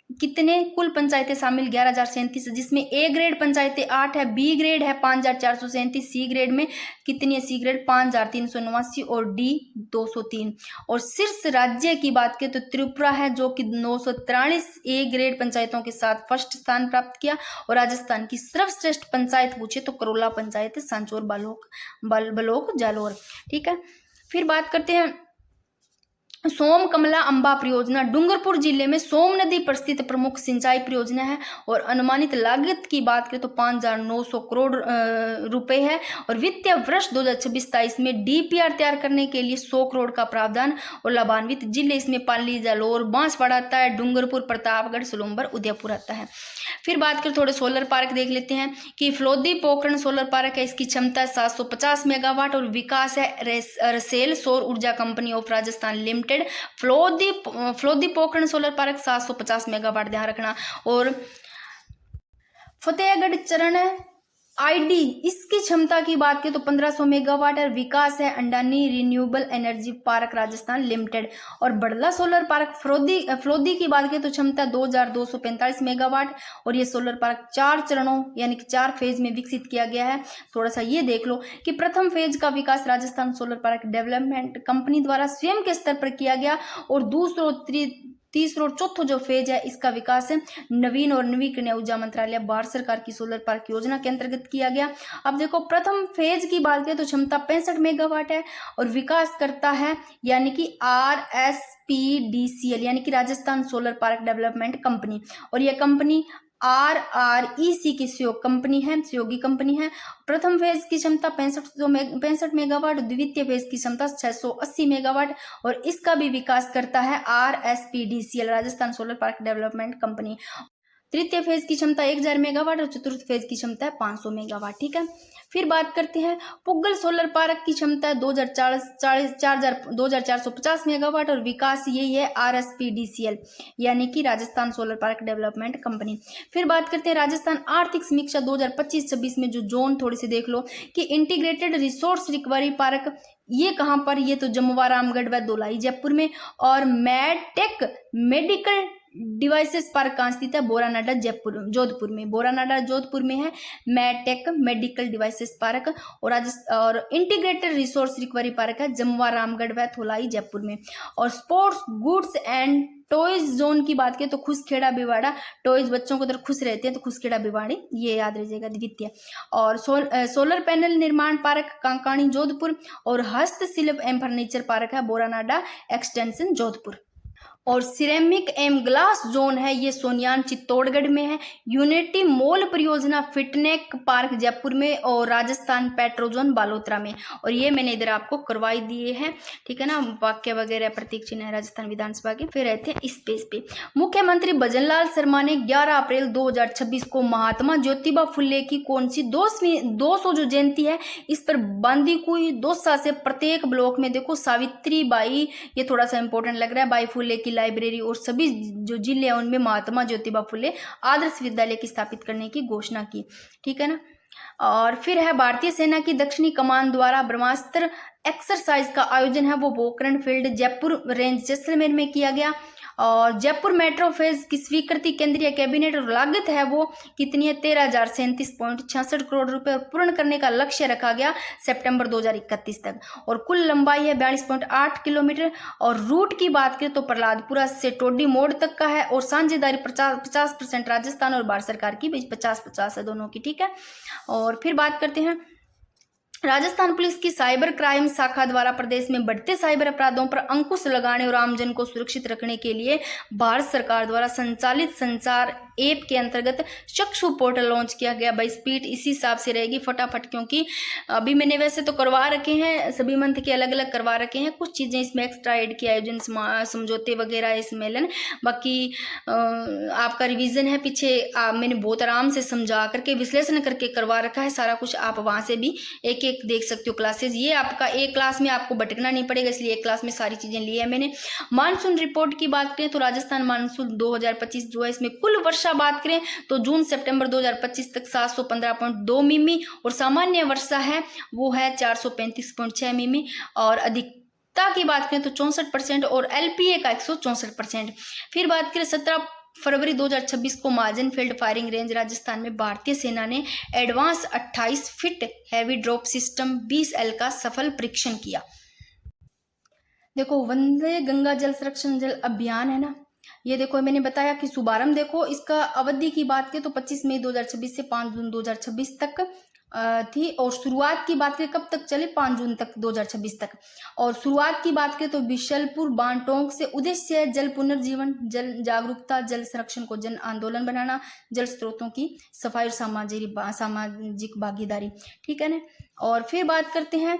कितने कुल पंचायतें शामिल, 11,037, जिसमें A ग्रेड पंचायतें 8 है, B ग्रेड है 5,437, C ग्रेड में कितनी है, C ग्रेड 5,389 और D 203। और शीर्ष राज्य की बात करें तो त्रिपुरा है जो कि 943 A ग्रेड पंचायतों के साथ फर्स्ट स्थान प्राप्त किया। और राजस्थान की सर्वश्रेष्ठ पंचायत पूछे तो करोला पंचायत सांचौर ब्लॉक जालोर, ठीक है। फिर बात करते हैं सोम कमला अंबा परियोजना, डूंगरपुर जिले में सोम नदी पर स्थित प्रमुख सिंचाई परियोजना है। और अनुमानित लागत की बात करें तो 5,900 करोड़ रुपए है। और वित्तीय वर्ष 2026-27 में DPR तैयार करने के लिए 100 करोड़ का प्रावधान। और लाभान्वित जिले इसमें पाली, जालोर, बांसवाड़ा आता है, डूंगरपुर, प्रतापगढ़, सोलंबर, उदयपुर आता है। फिर बात करें थोड़े सोलर पार्क देख लेते हैं कि फ्लोदी पोखरण सोलर पार्क है, इसकी क्षमता 750 मेगावाट और विकास है रसेल सौर ऊर्जा company of Rajasthan limited. Phalodi Pokhran solar park 750 megawatt, ध्यान रखना। और फतेहगढ़ चरण ID इसकी क्षमता की बात करें तो 1500 मेगावाट है, विकास है Adani renewable energy park Rajasthan limited. और बड़ला सोलर पार्क फ्लोदी की बात करें तो क्षमता 2245 मेगावाट। और ये सोलर पार्क 4 चरणों यानी कि 4 फेज में विकसित किया गया है। थोड़ा सा ये देख लो कि प्रथम फेज का विकास Rajasthan solar park development company द्वारा स्वयं के स्तर पर किया गया। और दूसरा, तीसरा और चौथा जो फेज है इसका विकास नवीन और नवीकरणीय ऊर्जा मंत्रालय भारत सरकार की सोलर पार्क योजना के अंतर्गत किया गया। अब देखो प्रथम फेज की बात करें तो क्षमता 65 मेगावाट है और विकास करता है यानी कि RSPDCL यानी कि Rajasthan solar park development company. और यह कंपनी RREC की सहयोगी कंपनी है। प्रथम फेज की क्षमता 65 मेगावाट, द्वितीय फेज की क्षमता 680 मेगावाट और इसका भी विकास करता है RSPDCL Rajasthan solar park development company. तृतीय फेज की क्षमता 1000 मेगावाट और चतुर्थ फेज की क्षमता है 500 मेगावाट, ठीक है। फिर बात करते हैं पुग्गल सोलर पार्क की क्षमता है 2450 मेगावाट और विकास यही है RSPDCL यानी कि Rajasthan solar park development company. फिर बात करते हैं राजस्थान आर्थिक समीक्षा 2025-26 में जो जोन थोड़ी सी देख लो कि इंटीग्रेटेड रिसोर्स रिकवरी पार्क ये कहाँ पर, ये तो जमुआ रामगढ़ व धोलाई जयपुर में। और मैडटेक मेडिकल डिवाइसेस पार्क कहाँ स्थित है, बोरानाडा जोधपुर में। बोरानाडा जोधपुर में है मैडटेक मेडिकल डिवाइसेस पार्क। और इंटीग्रेटेड रिसोर्स रिकवरी पार्क है जमुआ रामगढ़ व धोलाई जयपुर में। और sports goods and toys zone की बात करें तो खुसखेड़ा भिवाड़ा, टॉयज बच्चों को खुश रहते हैं तो खुसखेड़ा भिवाड़ी ये याद रहिएगा द्वितीय। और सोलर पैनल निर्माण पार्क कांकाणी जोधपुर और हस्तशिल्प एवं फर्नीचर पार्क है बोरानाडा एक्सटेंशन जोधपुर। और सिरेमिक एम ग्लास जोन है ये सोनियान चित्तौड़गढ़ में है। यूनिटी मॉल परियोजना फिटनेक पार्क जयपुर में, और राजस्थान पेट्रोजोन बालोतरा में। और ये मैंने इधर आपको करवाई दिए हैं, ठीक है ना, वाक्य वगैरह प्रतीक चिन्ह है राजस्थान विधानसभा के। फिर रहते हैं इस पेज पे। मुख्यमंत्री लाल शर्मा ने 11 अप्रैल 2026 को महात्मा ज्योतिबा फुले की कौन सी 200 जो जयंती है, इस पर बांदीकुई दौसा से प्रत्येक ब्लॉक में देखो सावित्री बाई, ये थोड़ा सा इंपॉर्टेंट लग रहा है, बाई फुले की लाइब्रेरी और सभी जो जिले हैं उनमें महात्मा ज्योतिबा फुले आदर्श विद्यालय की स्थापित करने की घोषणा की, ठीक है ना। और फिर है भारतीय सेना की दक्षिणी कमान द्वारा ब्रह्मास्त्र एक्सरसाइज का आयोजन है वो पोखरण फील्ड जयपुर रेंज जैसलमेर में किया गया। और जयपुर मेट्रो फेज की स्वीकृति केंद्रीय कैबिनेट और लागत है वो कितनी है, 13,037.66 करोड़ रुपए, और पूर्ण करने का लक्ष्य रखा गया सितंबर 2031 तक। और कुल लंबाई है 42.8 किलोमीटर। और रूट की बात करें तो प्रहलादपुरा से टोडी मोड़ तक का है, और साझेदारी 50% राजस्थान और भारत सरकार की, 50-50 है दोनों की, ठीक है। और फिर बात करते हैं राजस्थान पुलिस की साइबर क्राइम शाखा द्वारा प्रदेश में बढ़ते साइबर अपराधों पर अंकुश लगाने और आमजन को सुरक्षित रखने के लिए भारत सरकार द्वारा संचालित संचार ऐप के अंतर्गत चक्षु पोर्टल लॉन्च किया गया। भाई स्पीड इसी हिसाब से रहेगी फटाफट, क्योंकि अभी मैंने वैसे तो करवा रखे हैं, सभी मंथ के अलग अलग करवा रखे हैं, कुछ चीजें इसमें एक्स्ट्रा ऐड किया, आयोजन समझौते वगैरह सम्मेलन, बाकी आपका रिवीजन है पीछे, मैंने बहुत आराम से समझा करके विश्लेषण करके करवा रखा है सारा कुछ, आप वहां से भी एक एक देख सकते हो क्लासेस। ये आपका एक क्लास में आपको भटकना नहीं पड़ेगा, इसलिए एक क्लास में सारी चीजें ली है मैंने। मानसून रिपोर्ट की बात करें तो राजस्थान मानसून 2025 जो है, इसमें कुल वर्षा बात करें तो जून सितंबर 2025 तक 715.2 मिमी, और सामान्य वर्षा है वो है 435.6 मिमी, और अधिकता की बात करें तो 64%, और एलपीए का 164%। फिर बात करें 17 फरवरी 2026 को महाजन फील्ड फायरिंग रेंज राजस्थान में भारतीय सेना ने advance 28 feet heavy drop system 20L का सफल परीक्षण किया। देखो वंदे गंगा जल संरक्षण जल अभियान है ना, ये देखो मैंने बताया कि शुभारंभ देखो इसका अवधि की बात करें तो 25 मई 2026 से 5 जून 2026 तक थी, और शुरुआत की बात करें कब तक चले, 5 जून तक 2026 तक। और शुरुआत की बात करें तो बिशलपुर बांटोंग से। उद्देश्य है जल पुनर्जीवन, जल जागरूकता, जल संरक्षण को जन आंदोलन बनाना, जल स्रोतों की सफाई और सामाजिक भागीदारी, ठीक है ना। और फिर बात करते हैं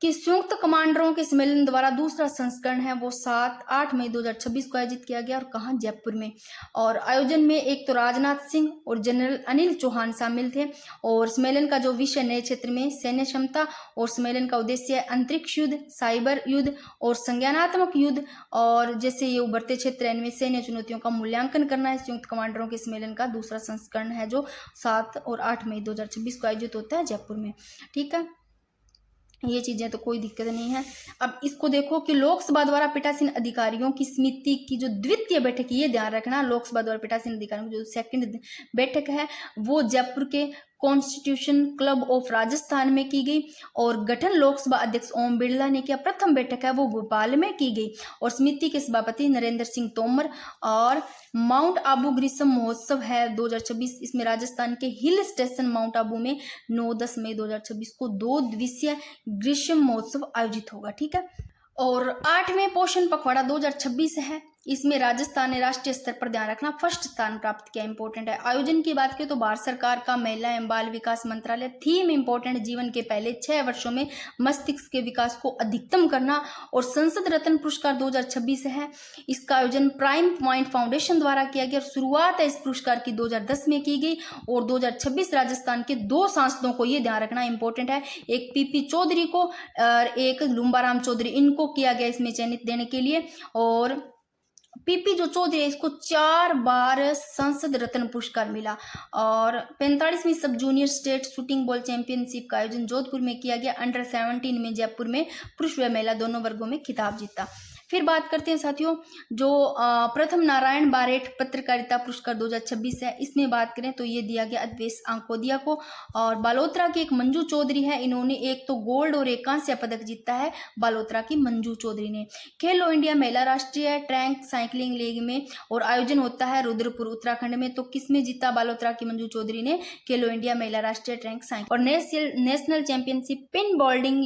कि संयुक्त कमांडरों के सम्मेलन द्वारा दूसरा संस्करण है वो 7-8 मई 2026 को आयोजित किया गया, और कहाँ, जयपुर में। और आयोजन में एक तो राजनाथ सिंह और जनरल अनिल चौहान शामिल थे। और सम्मेलन का जो विषय नए क्षेत्र में सैन्य क्षमता, और सम्मेलन का उद्देश्य है अंतरिक्ष युद्ध, साइबर युद्ध और संज्ञानात्मक युद्ध, और जैसे ये उभरते क्षेत्र इनमें सैन्य चुनौतियों का मूल्यांकन करना है। संयुक्त कमांडरों के सम्मेलन का दूसरा संस्करण है जो 7 और 8 मई 2026 को आयोजित होता है जयपुर में, ठीक है। ये चीजें तो कोई दिक्कत नहीं है। अब इसको देखो कि लोकसभा द्वारा पीठासीन अधिकारियों की समिति की जो द्वितीय बैठक, ये ध्यान रखना, लोकसभा द्वारा पीठासीन अधिकारियों की जो सेकंड बैठक है वो जयपुर के कॉन्स्टिट्यूशन क्लब ऑफ राजस्थान में की गई। और गठन लोकसभा अध्यक्ष ओम बिरला ने किया। प्रथम बैठक है वो भोपाल में की गई, और समिति के सभापति नरेंद्र सिंह तोमर। और माउंट आबू ग्रीष्म महोत्सव है 2026, इसमें राजस्थान के हिल स्टेशन माउंट आबू में 9-10 मई 2026 को 2 दिवसीय ग्रीष्म महोत्सव आयोजित होगा, ठीक है। और 8वें पोषण पखवाड़ा 2026 है, इसमें राजस्थान ने राष्ट्रीय स्तर पर ध्यान रखना फर्स्ट स्थान प्राप्त किया, इंपॉर्टेंट है। आयोजन की बात करें तो भारत सरकार का महिला एवं बाल विकास मंत्रालय, थीम इंपॉर्टेंट, जीवन के पहले 6 वर्षों में मस्तिष्क के विकास को अधिकतम करना। और संसद रत्न पुरस्कार 2026 है, इसका आयोजन प्राइम पॉइंट फाउंडेशन द्वारा किया गया। शुरुआत है इस पुरस्कार की 2010 में की गई, और 2026 राजस्थान के 2 सांसदों को, ये ध्यान रखना इंपॉर्टेंट है, एक पीपी चौधरी को और एक लुम्बाराम चौधरी, इनको किया गया इसमें चयनित देने के लिए। और पीपी जो चौधरी है इसको 4 बार संसद रत्न पुरस्कार मिला। और 45वीं sub junior state shooting ball championship का आयोजन जोधपुर में किया गया। अंडर 17 में जयपुर में पुरुष व महिला दोनों वर्गों में खिताब जीता। फिर बात करते हैं साथियों जो प्रथम नारायण बारेठ पत्रकारिता पुरस्कार 2026 है, इसमें बात करें तो ये दिया गया अद्वैस आंकोदिया को। और बालोतरा की एक मंजू चौधरी है, इन्होंने एक तो गोल्ड और एक कांस्य पदक जीता है, बालोतरा की मंजू चौधरी ने। खेलो इंडिया महिला राष्ट्रीय ट्रैक साइकिलिंग लीग में, और आयोजन होता है रुद्रपुर उत्तराखंड में। तो किसमें जीता बालोतरा की मंजू चौधरी ने? खेलो इंडिया महिला राष्ट्रीय ट्रैक साइकिल। और नेशनल चैंपियनशिप पिन बॉल्डिंग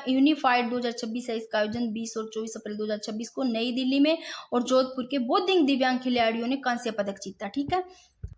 यूनिफाइड 2026 है, इसका आयोजन 20 और और 24 अप्रैल 2026 को नई दिल्ली में, और जोधपुर के बौद्धिक दिव्यांग खिलाड़ियों ने कांस्य पदक जीता। ठीक है,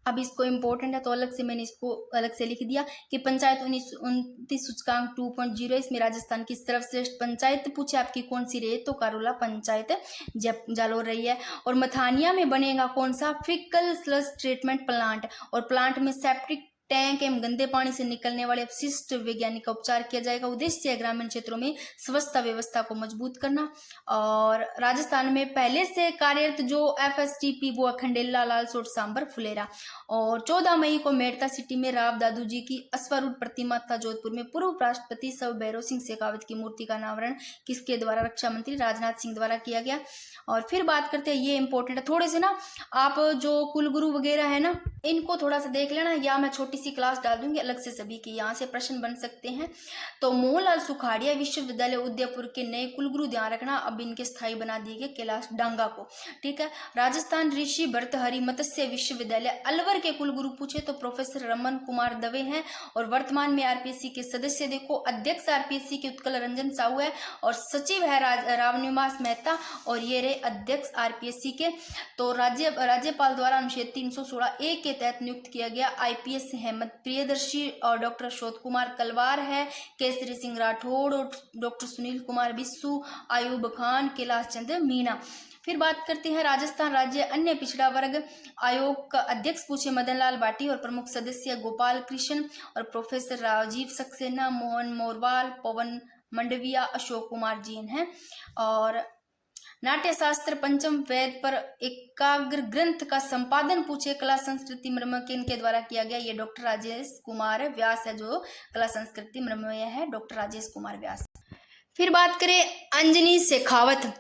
अब इसको इम्पोर्टेंट है तो अलग से मैंने इसको अलग से लिख दिया कि पंचायत 1929 सूचकांक 2.0, इसमें राजस्थान की सर्वश्रेष्ठ पंचायत पूछे आपकी कौन सी रही है, तो कारोला पंचायत जालोर रही है। और मथानिया में बनेगा कौन सा, फिकल स्लज ट्रीटमेंट प्लांट, और प्लांट में सेप्टिक टैंक एवं गंदे पानी से निकलने वाले अपशिष्ट वैज्ञानिक का उपचार किया जाएगा। उद्देश्य है ग्रामीण क्षेत्रों में स्वच्छता व्यवस्था को मजबूत करना। और राजस्थान में पहले से कार्यरत जो FSTP वो खंडेला, लालसोट, सांबर, फुलेरा। और 14 मई को मेड़ता सिटी में राव दादू जी की अश्वारूढ़ प्रतिमा तथा जोधपुर में पूर्व राष्ट्रपति सर भैरव सिंह शेखावत की मूर्ति का अनावरण किसके द्वारा, रक्षा मंत्री राजनाथ सिंह द्वारा किया गया। और फिर बात करते हैं, ये इंपॉर्टेंट है थोड़े से ना, आप जो कुलगुरु वगैरह है ना इनको थोड़ा सा देख लेना, या मैं छोटी सी क्लास डाल दूंगी अलग से सभी की, यहाँ से प्रश्न बन सकते हैं। तो मोहनलाल सुखाड़िया विश्वविद्यालय उदयपुर के नए कुलगुरु, ध्यान रखना अब इनके स्थायी बना दिए गए कैलाश डांगा को। ठीक है, राजस्थान ऋषि भर्तहरि मत्स्य विश्वविद्यालय अलवर के कुलगुरु पूछे तो प्रोफेसर रमन कुमार दवे हैं। और वर्तमान में RPSC के सदस्य देखो, अध्यक्ष RPSC के उत्कल रंजन साहू है, और सचिव है रावनिवास मेहता, और ये रहे अध्यक्ष RPSC के। तो राज्यपाल द्वारा अनुच्छेद 316A के तहत नियुक्त किया गया IPS हेमंत प्रियदर्शी, और डॉक्टर अशोक कुमार कलवार है, केसरी सिंह राठौड़, और डॉक्टर सुनील कुमार बिस्सू, आयूब खान, कैलाश चंद्र मीणा। फिर बात करते हैं राजस्थान राज्य अन्य पिछड़ा वर्ग आयोग का अध्यक्ष पूछे मदनलाल भाटी, और प्रमुख सदस्य गोपाल कृष्ण, और प्रोफेसर राजीव सक्सेना, मोहन मोरवाल, पवन मंडविया, अशोक कुमार जैन है। और नाट्य शास्त्र पंचम वेद पर एकाग्र ग्रंथ का संपादन पूछे कला संस्कृति मृमय इनके द्वारा किया गया, ये डॉक्टर राजेश कुमार व्यास है, जो कला संस्कृति मृमय है डॉक्टर राजेश कुमार व्यास। फिर बात करें अंजनी शेखावत,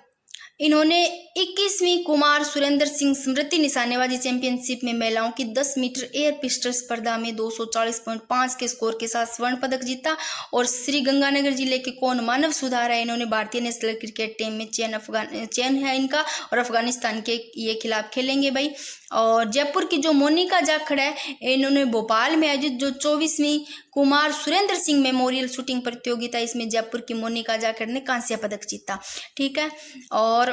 इन्होंने 21वीं कुमार सुरेंद्र सिंह स्मृति निशानेबाजी चैंपियनशिप में महिलाओं की 10 मीटर एयर पिस्टल स्पर्धा में 240.5 के स्कोर के साथ स्वर्ण पदक जीता। और श्री गंगानगर जिले के कौन मानव सुधार है, इन्होंने भारतीय नेशनल क्रिकेट टीम में चयन है इनका, और अफगानिस्तान के ये खिलाफ खेलेंगे भाई। और जयपुर की जो मोनिका जाखड़ है, इन्होंने भोपाल में आयोजित जो 24वीं कुमार सुरेंद्र सिंह मेमोरियल शूटिंग प्रतियोगिता, इसमें जयपुर की मोनिका जाखड़ ने कांस्य पदक जीता। ठीक है, और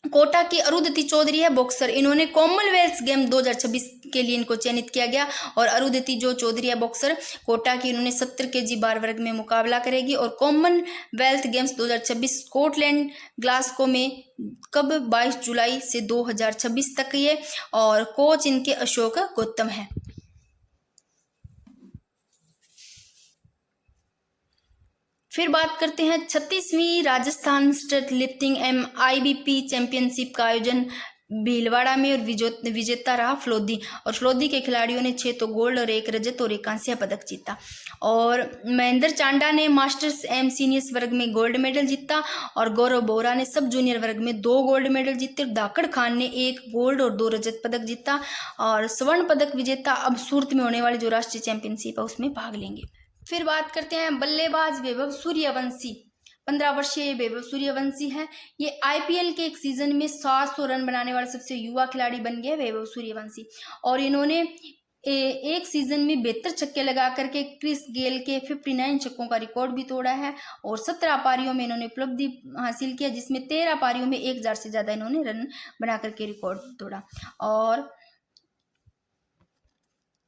कोटा की अरुंधति चौधरी है बॉक्सर, इन्होंने कॉमनवेल्थ गेम 2026 के लिए इनको चयनित किया गया। और अरुंधति जो चौधरी है बॉक्सर कोटा की, इन्होंने 70 kg बार वर्ग में मुकाबला करेगी। और कॉमनवेल्थ गेम्स 2026 स्कॉटलैंड ग्लासगो में कब, 22 जुलाई से 2026 तक ये। और कोच इनके अशोक गौतम है। फिर बात करते हैं 36वीं Rajasthan state lifting IBP championship का आयोजन भीलवाड़ा में, और विजेता रहा फ्लोदी। और फ्लोदी के खिलाड़ियों ने 6 तो गोल्ड और 1 रजत और 1 कांस्य पदक जीता। और महेंद्र चांडा ने मास्टर्स एम सीनियर्स वर्ग में गोल्ड मेडल जीता। और गौरव बोरा ने सब जूनियर वर्ग में 2 गोल्ड मेडल जीते। धाकड़ खान ने 1 गोल्ड और 2 रजत पदक जीता। और स्वर्ण पदक विजेता अब सूरत में होने वाली जो राष्ट्रीय चैंपियनशिप है उसमें भाग लेंगे। फिर बात करते हैं बल्लेबाज वैभव सूर्यवंशी, 15 वर्षीय वैभव सूर्यवंशी है। ये IPL के एक सीजन में 700 रन बनाने वाले सबसे युवा खिलाड़ी बन गए वैभव सूर्यवंशी। और इन्होंने एक सीजन में 72 छक्के लगा करके क्रिस गेल के 59 छक्कों का रिकॉर्ड भी तोड़ा है। और 17 पारियों में इन्होंने उपलब्धि हासिल किया, जिसमें 13 पारियों में 1000 से ज्यादा इन्होंने रन बना करके रिकॉर्ड तोड़ा। और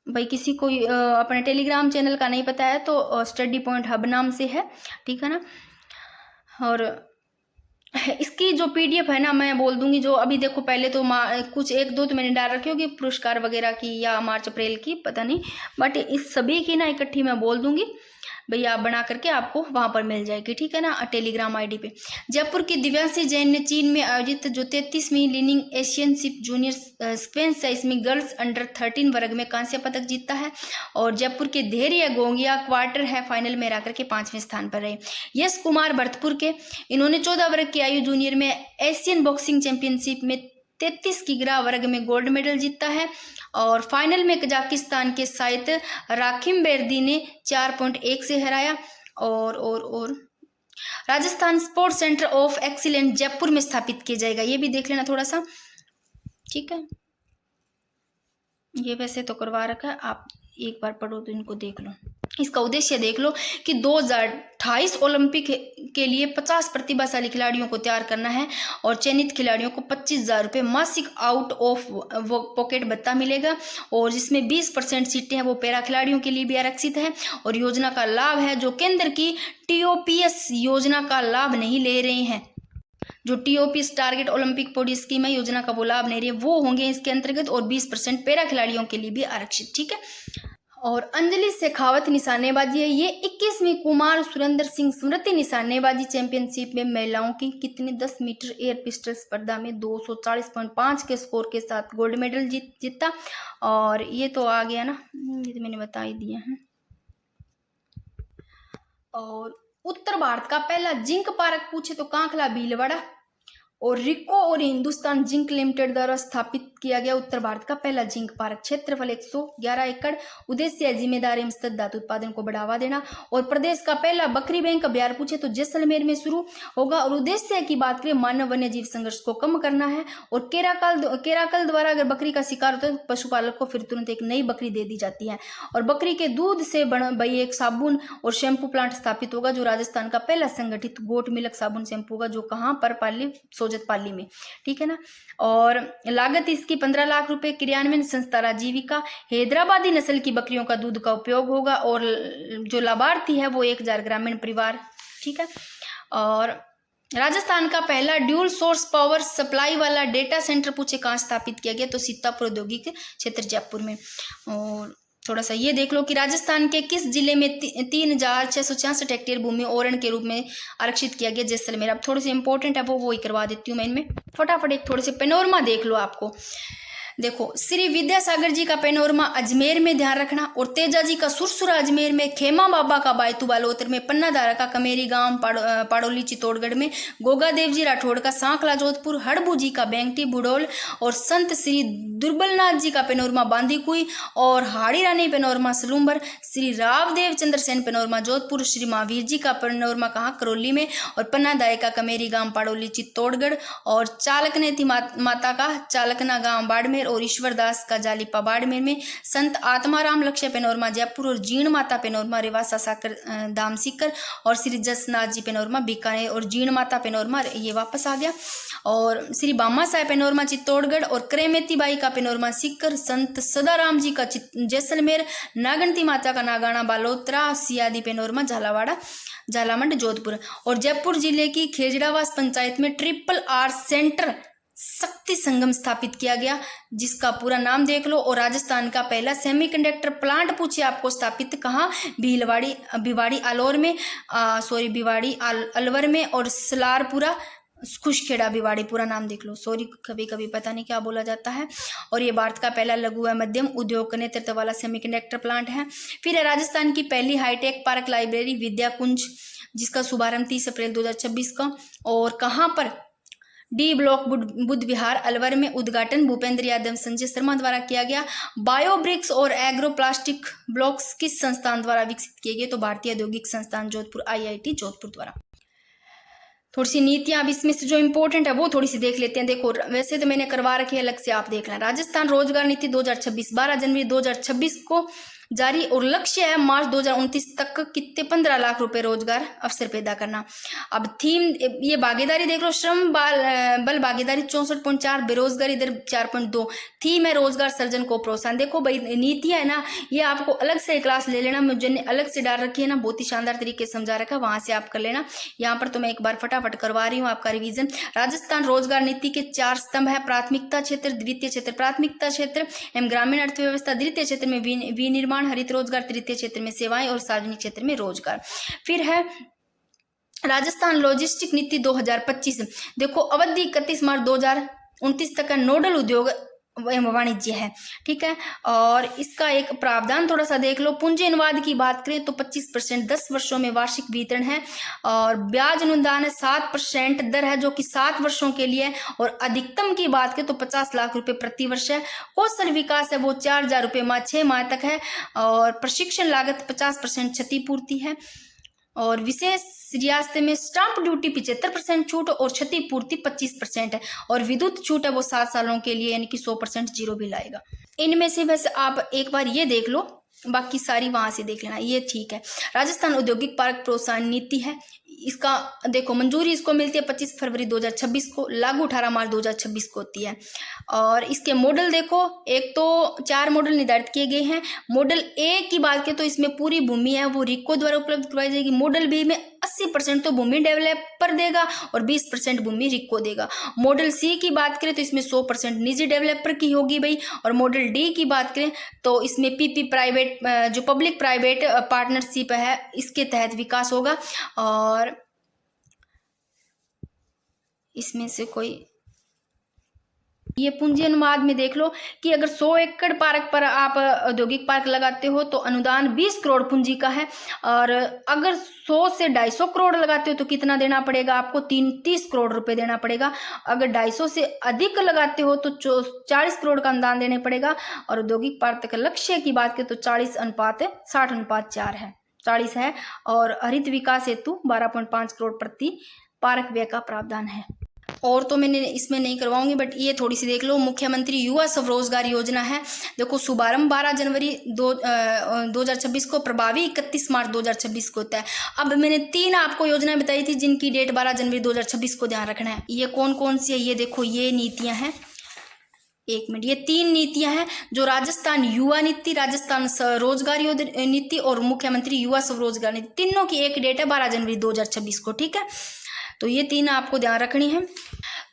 भाई किसी को अपने टेलीग्राम चैनल का नहीं पता है तो स्टडी पॉइंट हब नाम से है, ठीक है ना। और इसकी जो PDF है ना मैं बोल दूंगी, जो अभी देखो पहले तो कुछ 1-2 तो मैंने डाल रखी होगी पुरस्कार वगैरह की या मार्च अप्रैल की पता नहीं, बट इस सभी की ना इकट्ठी मैं बोल दूंगी भैया, आप बना करके आपको वहां पर मिल जाएगी, ठीक है ना, टेलीग्राम ID पे। जयपुर की दिव्यांशी जैन ने चीन में आयोजित जो 33वीं लीनिंग एशियनशिप जूनियर स्क्वेंस है, इसमें गर्ल्स अंडर 13 वर्ग में कांस्य पदक जीता है। और जयपुर के धैर्य गोंगिया क्वार्टर है फाइनल में रह करके 5वें स्थान पर रहे। यश कुमार भरतपुर के, इन्होंने 14 वर्ग की आयु जूनियर में एशियन बॉक्सिंग चैंपियनशिप में 33 किग्रा वर्ग में गोल्ड मेडल जीता है। और फाइनल में कजाकिस्तान के साइत राखिम बेर्दी ने 4.1 से हराया। और Rajasthan sports centre of excellence Jaipur में स्थापित किया जाएगा, ये भी देख लेना थोड़ा सा, ठीक है। ये वैसे तो करवा रखा है, आप एक बार पढ़ो तो इनको देख लो। इसका उद्देश्य देख लो कि 2028 ओलंपिक के लिए 50 प्रतिभाशाली खिलाड़ियों को तैयार करना है और चयनित खिलाड़ियों को 25,000 रुपये मासिक आउट ऑफ पॉकेट भत्ता मिलेगा, और जिसमें 20% सीटें हैं वो पैरा खिलाड़ियों के लिए भी आरक्षित है। और योजना का लाभ है जो केंद्र की TOPS योजना का लाभ नहीं ले रहे हैं, जो TOPS target Olympic body scheme है योजना का वो लाभ नहीं रहे, वो होंगे इसके अंतर्गत, और 20% पैरा खिलाड़ियों के लिए भी आरक्षित। ठीक है। और अंजलि शेखावत निशानेबाजी है, ये 21वीं कुमार सुरेंद्र सिंह स्मृति निशानेबाजी चैंपियनशिप में महिलाओं की कितनी 10 मीटर एयर पिस्टल स्पर्धा में 240.5 के स्कोर के साथ गोल्ड मेडल जीता। और ये तो आ गया ना, ये तो मैंने बता ही दिया है। और उत्तर भारत का पहला जिंक पार्क पूछे तो कांखला भीलवाड़ा, और रिको और हिंदुस्तान जिंक लिमिटेड द्वारा स्थापित किया गया उत्तर भारत का पहला जिंक पार्क, क्षेत्रफल 111 एकड़, उद्देश्य है जिम्मेदारी एवं सतत धातु उत्पादन को बढ़ावा देना। और प्रदेश का पहला बकरी बैंक अभ्यारण्य पूछे तो जैसलमेर में शुरू होगा, और उद्देश्य की बात करें मानव वन्य जीव संघर्ष को कम करना है। और केराकल द्वारा अगर बकरी का शिकार होता है तो पशुपालक को फिर तुरंत एक नई बकरी दे दी जाती है। और बकरी के दूध से बनी एक साबुन और शैम्पू प्लांट स्थापित होगा, जो राजस्थान का पहला संगठित गोट मिल्क साबुन शैम्पू होगा, जो कहाँ पर पाली, सोजत पाली में। ठीक है ना। और लागत इसकी 15 लाख रुपए, क्रियान्वयन संस्था राजीविका, हैदराबादी नस्ल की बकरियों का दूध का उपयोग होगा, और जो लाभार्थी है वो 1000 ग्रामीण परिवार। ठीक है। और राजस्थान का पहला ड्यूल सोर्स पावर सप्लाई वाला डेटा सेंटर पूछे कहाँ स्थापित किया गया तो सीतापुर औद्योगिक क्षेत्र जयपुर में। और थोड़ा सा ये देख लो कि राजस्थान के किस जिले में 3666 हेक्टेयर भूमि ओरण के रूप में आरक्षित किया गया, जैसलमेर। अब थोड़े से इंपॉर्टेंट है वो ही करवा देती हूँ मैं इनमें फटाफट। एक थोड़े से पेनोरमा देख लो आपको। देखो, श्री विद्यासागर जी का पेनोरमा अजमेर में ध्यान रखना, और तेजा जी का सुरसुरा अजमेर में, खेमा बाबा का बायतू बालोतर में, पन्ना धारा का कमेरी गांव पाड़ोली चित्तौड़गढ़ में, गोगा देव जी राठौड़ का सांकला जोधपुर, हड़बू जी का बैंगटी बुडोल, और संत श्री दुर्बलनाथ जी का पेनोरमा बांदीकुई, और हाड़ी रानी पेनोरमा सलूम्बर, श्री रावदेव चंद्रसेन पेनोरमा जोधपुर, श्री महावीर जी का पेनोरमा कहाँ करौली में, और पन्ना दाए का कमेरी गांव पाड़ोली चित्तौड़गढ़, और चालकनेती माता का चालकना गांव बाड़मेर, और ईश्वरदास का जालिपा बाड़मेर में, संत आत्माराम लक्ष्य पेनोरमा जयपुर, और जीण माता पेनोरमा रेवासा साकर धाम सीकर, और श्री जसनाथ जी पेनोरमा बीकानेर, और जीण माता पेनोरमा ये वापस आ गया, और श्री बामा साहेब पेनोरमा चित्तौड़गढ़, और क्रेमेती बाई का पेनोरमा सीकर, संत सदाराम जी का जैसलमेर, नागंती माता का नागाना बालोत्रा, सियादी पेनोरमा झालावाड़ा झालामंड जोधपुर। और जयपुर जिले की खेजड़ावास पंचायत में RRR सेंटर शक्ति संगम स्थापित किया गया, जिसका पूरा नाम देख लो। और राजस्थान का पहला सेमीकंडक्टर प्लांट पूछिए आपको स्थापित कहाँ, भिवाड़ी अलवर में, भिवाड़ी अलवर में, और सलारपुरा खुशखेड़ा भिवाड़ी, पूरा नाम देख लो। कभी कभी पता नहीं क्या बोला जाता है। और ये भारत का पहला लघु व मध्यम उद्योग का नेतृत्व वाला सेमीकंडक्टर प्लांट है। फिर है राजस्थान की पहली हाईटेक पार्क लाइब्रेरी विद्या कुंज, जिसका शुभारंभ 30 अप्रैल 2026 का, और कहाँ पर, D ब्लॉक बुद्ध विहार अलवर में, उद्घाटन भूपेंद्र यादव संजय शर्मा द्वारा किया गया। बायोब्रिक्स और एग्रो प्लास्टिक ब्लॉक्स किस संस्थान द्वारा विकसित किए गए तो भारतीय औद्योगिक संस्थान जोधपुर IIT जोधपुर द्वारा। थोड़ी सी नीतियां अब इसमें से जो इंपॉर्टेंट है वो थोड़ी सी देख लेते हैं। देखो, वैसे तो मैंने करवा रखी है अलग से, आप देख लें। राजस्थान रोजगार नीति 2026 12 जनवरी 2026 को जारी, और लक्ष्य है मार्च 2029 तक कितने 15 लाख रुपए रोजगार अवसर पैदा करना। अब थीम ये भागीदारी देख लो, श्रम बल भागीदारी 64.4, बेरोजगारी दर 4.2, थीम है रोजगार सृजन को प्रोत्साहन। देखो भाई, नीति है ना, ये आपको अलग से क्लास ले लेना, मुझे अलग से डाल रखी है ना, बहुत ही शानदार तरीके से समझा रखा है, वहां से आप कर लेना। यहाँ पर तो मैं एक बार फटाफट करवा रही हूँ आपका रिवीजन। राजस्थान रोजगार नीति के 4 स्तंभ है, प्राथमिकता क्षेत्र, द्वितीय क्षेत्र, प्राथमिकता क्षेत्र एवं ग्रामीण अर्थव्यवस्था, द्वितीय क्षेत्र में विनिर्माण हरित रोजगार, तृतीय क्षेत्र में सेवाएं, और सार्वजनिक क्षेत्र में रोजगार। फिर है राजस्थान लॉजिस्टिक नीति 2025। देखो, अवधि 31 मार्च 2029 तक का नोडल उद्योग वाणिज्य है। ठीक है। और इसका एक प्रावधान थोड़ा सा देख लो। पूंजी अनुवाद की बात करें तो 25% 10 वर्षों में वार्षिक वितरण है, और ब्याज अनुदान है 7% दर है, जो कि 7 वर्षों के लिए। और अधिकतम की बात करें तो 50 लाख रुपए प्रति वर्ष है। कौशल विकास है वो 4,000 रुपये 6 माह तक है, और प्रशिक्षण लागत 50% क्षतिपूर्ति है। और विशेष रियासत में स्टाम्प ड्यूटी 75% छूट, और क्षतिपूर्ति 25% है। और विद्युत छूट है वो 7 सालों के लिए, यानी कि 100% जीरो बिल आएगा। इनमें से बस आप एक बार ये देख लो, बाकी सारी वहां से देख लेना, ये ठीक है। राजस्थान औद्योगिक पार्क प्रोत्साहन नीति है, इसका देखो मंजूरी इसको मिलती है 25 फरवरी 2026 को, लागू 18 मार्च 2026 को होती है। और इसके मॉडल देखो, एक तो 4 मॉडल निर्धारित किए गए हैं। मॉडल ए की बात करें तो इसमें पूरी भूमि है वो रिको द्वारा उपलब्ध करवाई जाएगी। मॉडल बी में 80% तो भूमि डेवलपर देगा और 20% भूमि रिको देगा। मॉडल सी की बात करें तो इसमें 100% निजी डेवलपर की होगी भाई। और मॉडल डी की बात करें तो इसमें पीपी प्राइवेट, जो पब्लिक प्राइवेट पार्टनरशिप है, इसके तहत विकास होगा। और इसमें से कोई ये पूंजी अनुवाद में देख लो कि अगर 100 एकड़ पार्क पर आप औद्योगिक पार्क लगाते हो तो अनुदान 20 करोड़ पूंजी का है। और अगर 100 से 250 करोड़ लगाते हो तो कितना देना पड़ेगा आपको? 30 करोड़ रुपए देना पड़ेगा। अगर 250 से अधिक लगाते हो तो 40 करोड़ का अनुदान देने पड़ेगा। और औद्योगिक पार्क का लक्ष्य की बात करें तो 40:60:4 है, 40 है। और हरित विकास हेतु 12.5 करोड़ प्रति पार्क व्यय का प्रावधान है। और तो मैंने इसमें नहीं करवाऊंगी, बट ये थोड़ी सी देख लो। मुख्यमंत्री युवा स्वरोजगार योजना है, देखो शुभारंभ 12 जनवरी 2026 को, प्रभावी 31 मार्च 2026 को होता है। अब मैंने 3 आपको योजनाएं बताई थी जिनकी डेट 12 जनवरी 2026 को ध्यान रखना है। ये कौन कौन सी है? ये देखो, ये नीतियां हैं, 1 मिनट, ये 3 नीतियां हैं जो राजस्थान युवा नीति, राजस्थान स्वरोजगार नीति और मुख्यमंत्री युवा स्वरोजगार नीति, तीनों की एक डेट है 12 जनवरी 2026 को, ठीक है। तो ये 3 आपको ध्यान रखनी है।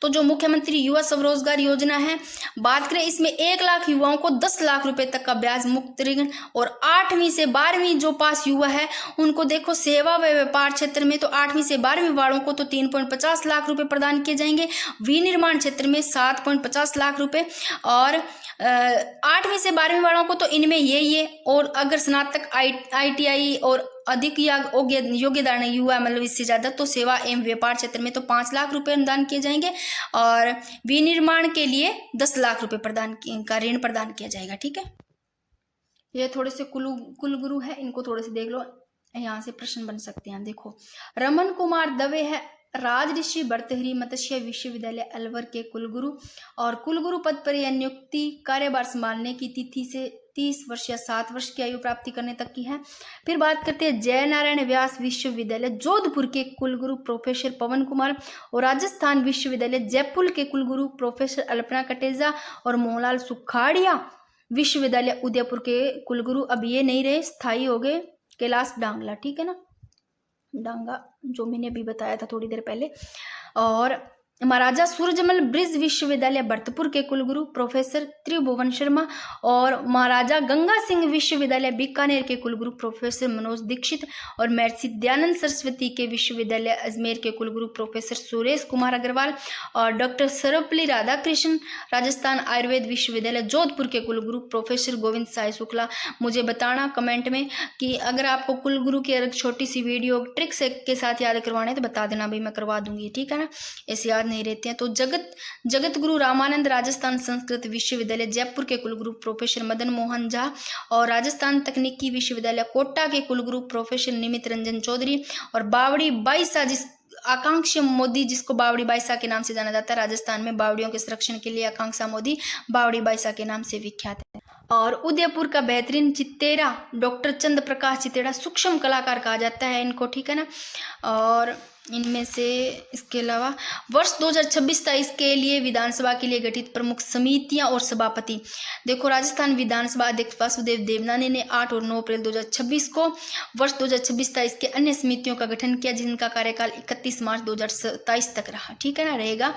तो जो मुख्यमंत्री युवा स्वरोजगार योजना है, बात करें इसमें 1 लाख युवाओं को 10 लाख रुपए तक का ब्याज मुक्त ऋण, और 8वीं से 12वीं जो पास युवा है उनको देखो सेवा व व्यापार क्षेत्र में तो 8वीं से 12वीं वालों को तो 3.50 लाख रुपए प्रदान किए जाएंगे। विनिर्माण क्षेत्र में 7.50 लाख रुपए, और 8वीं से 12वीं वालों को तो इनमें ये और अगर स्नातक ITI और अधिक या योग्यता नहीं युवा मतलब इससे ज्यादा तो सेवा एवं व्यापार क्षेत्र में तो 5 लाख रुपए अनुदान किए जाएंगे। और विनिर्माण के लिए 10 लाख रुपए का ऋण प्रदान किया जाएगा, ठीक है। ये थोड़े से कुलगुरु है, इनको थोड़े से देख लो, यहाँ से प्रश्न बन सकते हैं। देखो, रमन कुमार दवे है राजऋषि भर्तृहरि मत्स्य विश्वविद्यालय अलवर के कुलगुरु, और कुलगुरु पद पर यह नियुक्ति कार्यभार संभालने की तिथि से 30 वर्ष या 7 वर्ष की आयु प्राप्ति करने तक की है। फिर बात करते हैं जय नारायण व्यास विश्वविद्यालय जोधपुर के कुलगुरु प्रोफेसर पवन कुमार, और राजस्थान विश्वविद्यालय जयपुर के कुलगुरु प्रोफेसर अल्पना कटेजा, और मोहनलाल सुखाड़िया विश्वविद्यालय उदयपुर के कुलगुरु अब ये नहीं रहे, स्थायी हो गए कैलाश डांगला, ठीक है ना, डांगा, जो मैंने अभी बताया था थोड़ी देर पहले। और महाराजा सूरजमल ब्रिज विश्वविद्यालय भरतपुर के कुलगुरु प्रोफेसर त्रिभुवन शर्मा, और महाराजा गंगा सिंह विश्वविद्यालय बीकानेर के कुलगुरु प्रोफेसर मनोज दीक्षित, और महर्षि दयानंद सरस्वती के विश्वविद्यालय अजमेर के कुलगुरु प्रोफेसर सुरेश कुमार अग्रवाल, और डॉक्टर सर्वपल्ली राधाकृष्ण राजस्थान आयुर्वेद विश्वविद्यालय जोधपुर के कुलगुरु प्रोफेसर गोविंद साय शुक्ला। मुझे बताना कमेंट में कि अगर आपको कुलगुरु की एक छोटी सी वीडियो ट्रिक्स के साथ याद करवाने तो बता देना भाई, मैं करवा दूंगी, ठीक है ना, ऐसे याद नहीं रहते हैं। तो जगत गुरु रामानंद राजस्थान संस्कृत विश्वविद्यालय जयपुर के कुलगुरु प्रोफेसर मदन मोहन झा, और राजस्थान तकनीकी विश्वविद्यालय कोटा के कुलगुरु प्रोफेसर निमित रंजन चौधरी, और बावड़ी बाईसा आकांक्षा मोदी, जिसको बावड़ी बाईसा के नाम से जाना जाता है, राजस्थान में बावड़ियों के संरक्षण के लिए आकांक्षा मोदी बावड़ी बाईसा के नाम से विख्यात है। और उदयपुर का बेहतरीन चित्तेरा डॉक्टर चंद्र प्रकाश चित्तेरा, सूक्ष्म कलाकार कहा जाता है इनको, ठीक है ना। और इनमें से इसके अलावा वर्ष 2026-27 के लिए विधानसभा के लिए गठित प्रमुख समितियां और सभापति, देखो राजस्थान विधानसभा अध्यक्ष वासुदेव देवनानी ने 8 और 9 अप्रैल 2026 को वर्ष 2026-27 के अन्य समितियों का गठन किया, जिनका कार्यकाल 31 मार्च 2027 तक रहा, ठीक है ना, रहेगा।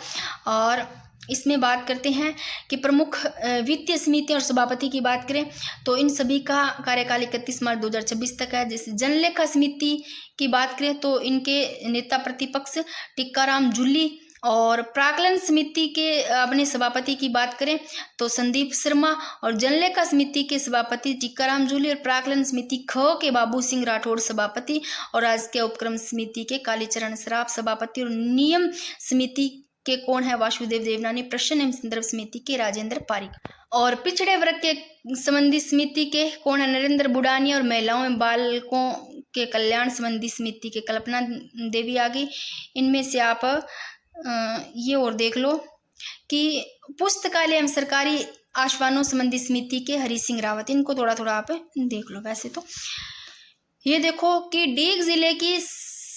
और इसमें बात करते हैं कि प्रमुख वित्तीय समिति और सभापति की बात करें तो इन सभी का कार्यकाल 31 मार्च 2026 तक है। जैसे जनलेखा समिति की बात करें तो इनके नेता प्रतिपक्ष टिक्काराम जूली, और प्राकलन समिति के अपने सभापति की बात करें तो संदीप शर्मा, और जनलेखा समिति के सभापति टिक्काराम जूली, और प्राकलन समिति ख के बाबू सिंह राठौड़ सभापति, और राजकीय उपक्रम समिति के कालीचरण सराफ सभापति, और नियम समिति के कौन है? वासुदेव देवनानी। प्रश्न एवं संदर्भ समिति के राजेंद्र पारिक, और पिछड़े वर्ग के संबंधी समिति के कौन है? नरेंद्र बुडानी, और महिलाओं एवं बालकों के कल्याण संबंधी समिति के कल्पना देवी आ गई। इनमें से आप ये और देख लो कि पुस्तकालय एवं सरकारी आश्वानों संबंधी समिति के हरि सिंह रावत, इनको थोड़ा थोड़ा आप देख लो। वैसे तो ये देखो कि डीग जिले की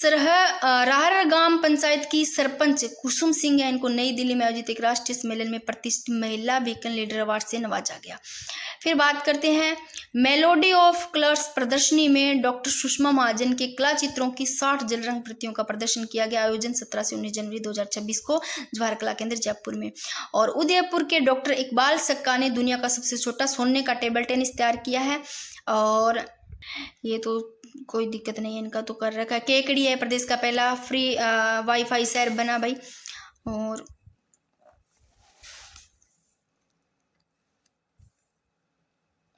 राहर गांव पंचायत की सरपंच कुसुम सिंह है, इनको नई दिल्ली में आयोजित एक राष्ट्रीय सम्मेलन में प्रतिष्ठित महिला बीकन लीडर अवार्ड से नवाजा गया। फिर बात करते हैं मेलोडी ऑफ कलर्स प्रदर्शनी में डॉक्टर सुषमा महाजन के कला चित्रों की 60 जल रंग प्रतियों का प्रदर्शन किया गया। आयोजन 17 से 19 जनवरी 2026 को जवाहर कला केंद्र जयपुर में। और उदयपुर के डॉक्टर इकबाल सक्का ने दुनिया का सबसे छोटा सोने का टेबल टेनिस तैयार किया है। और ये तो कोई दिक्कत नहीं है, इनका तो कर रखा है। केकड़ी है प्रदेश का पहला फ्री वाईफाई शहर बना भाई। और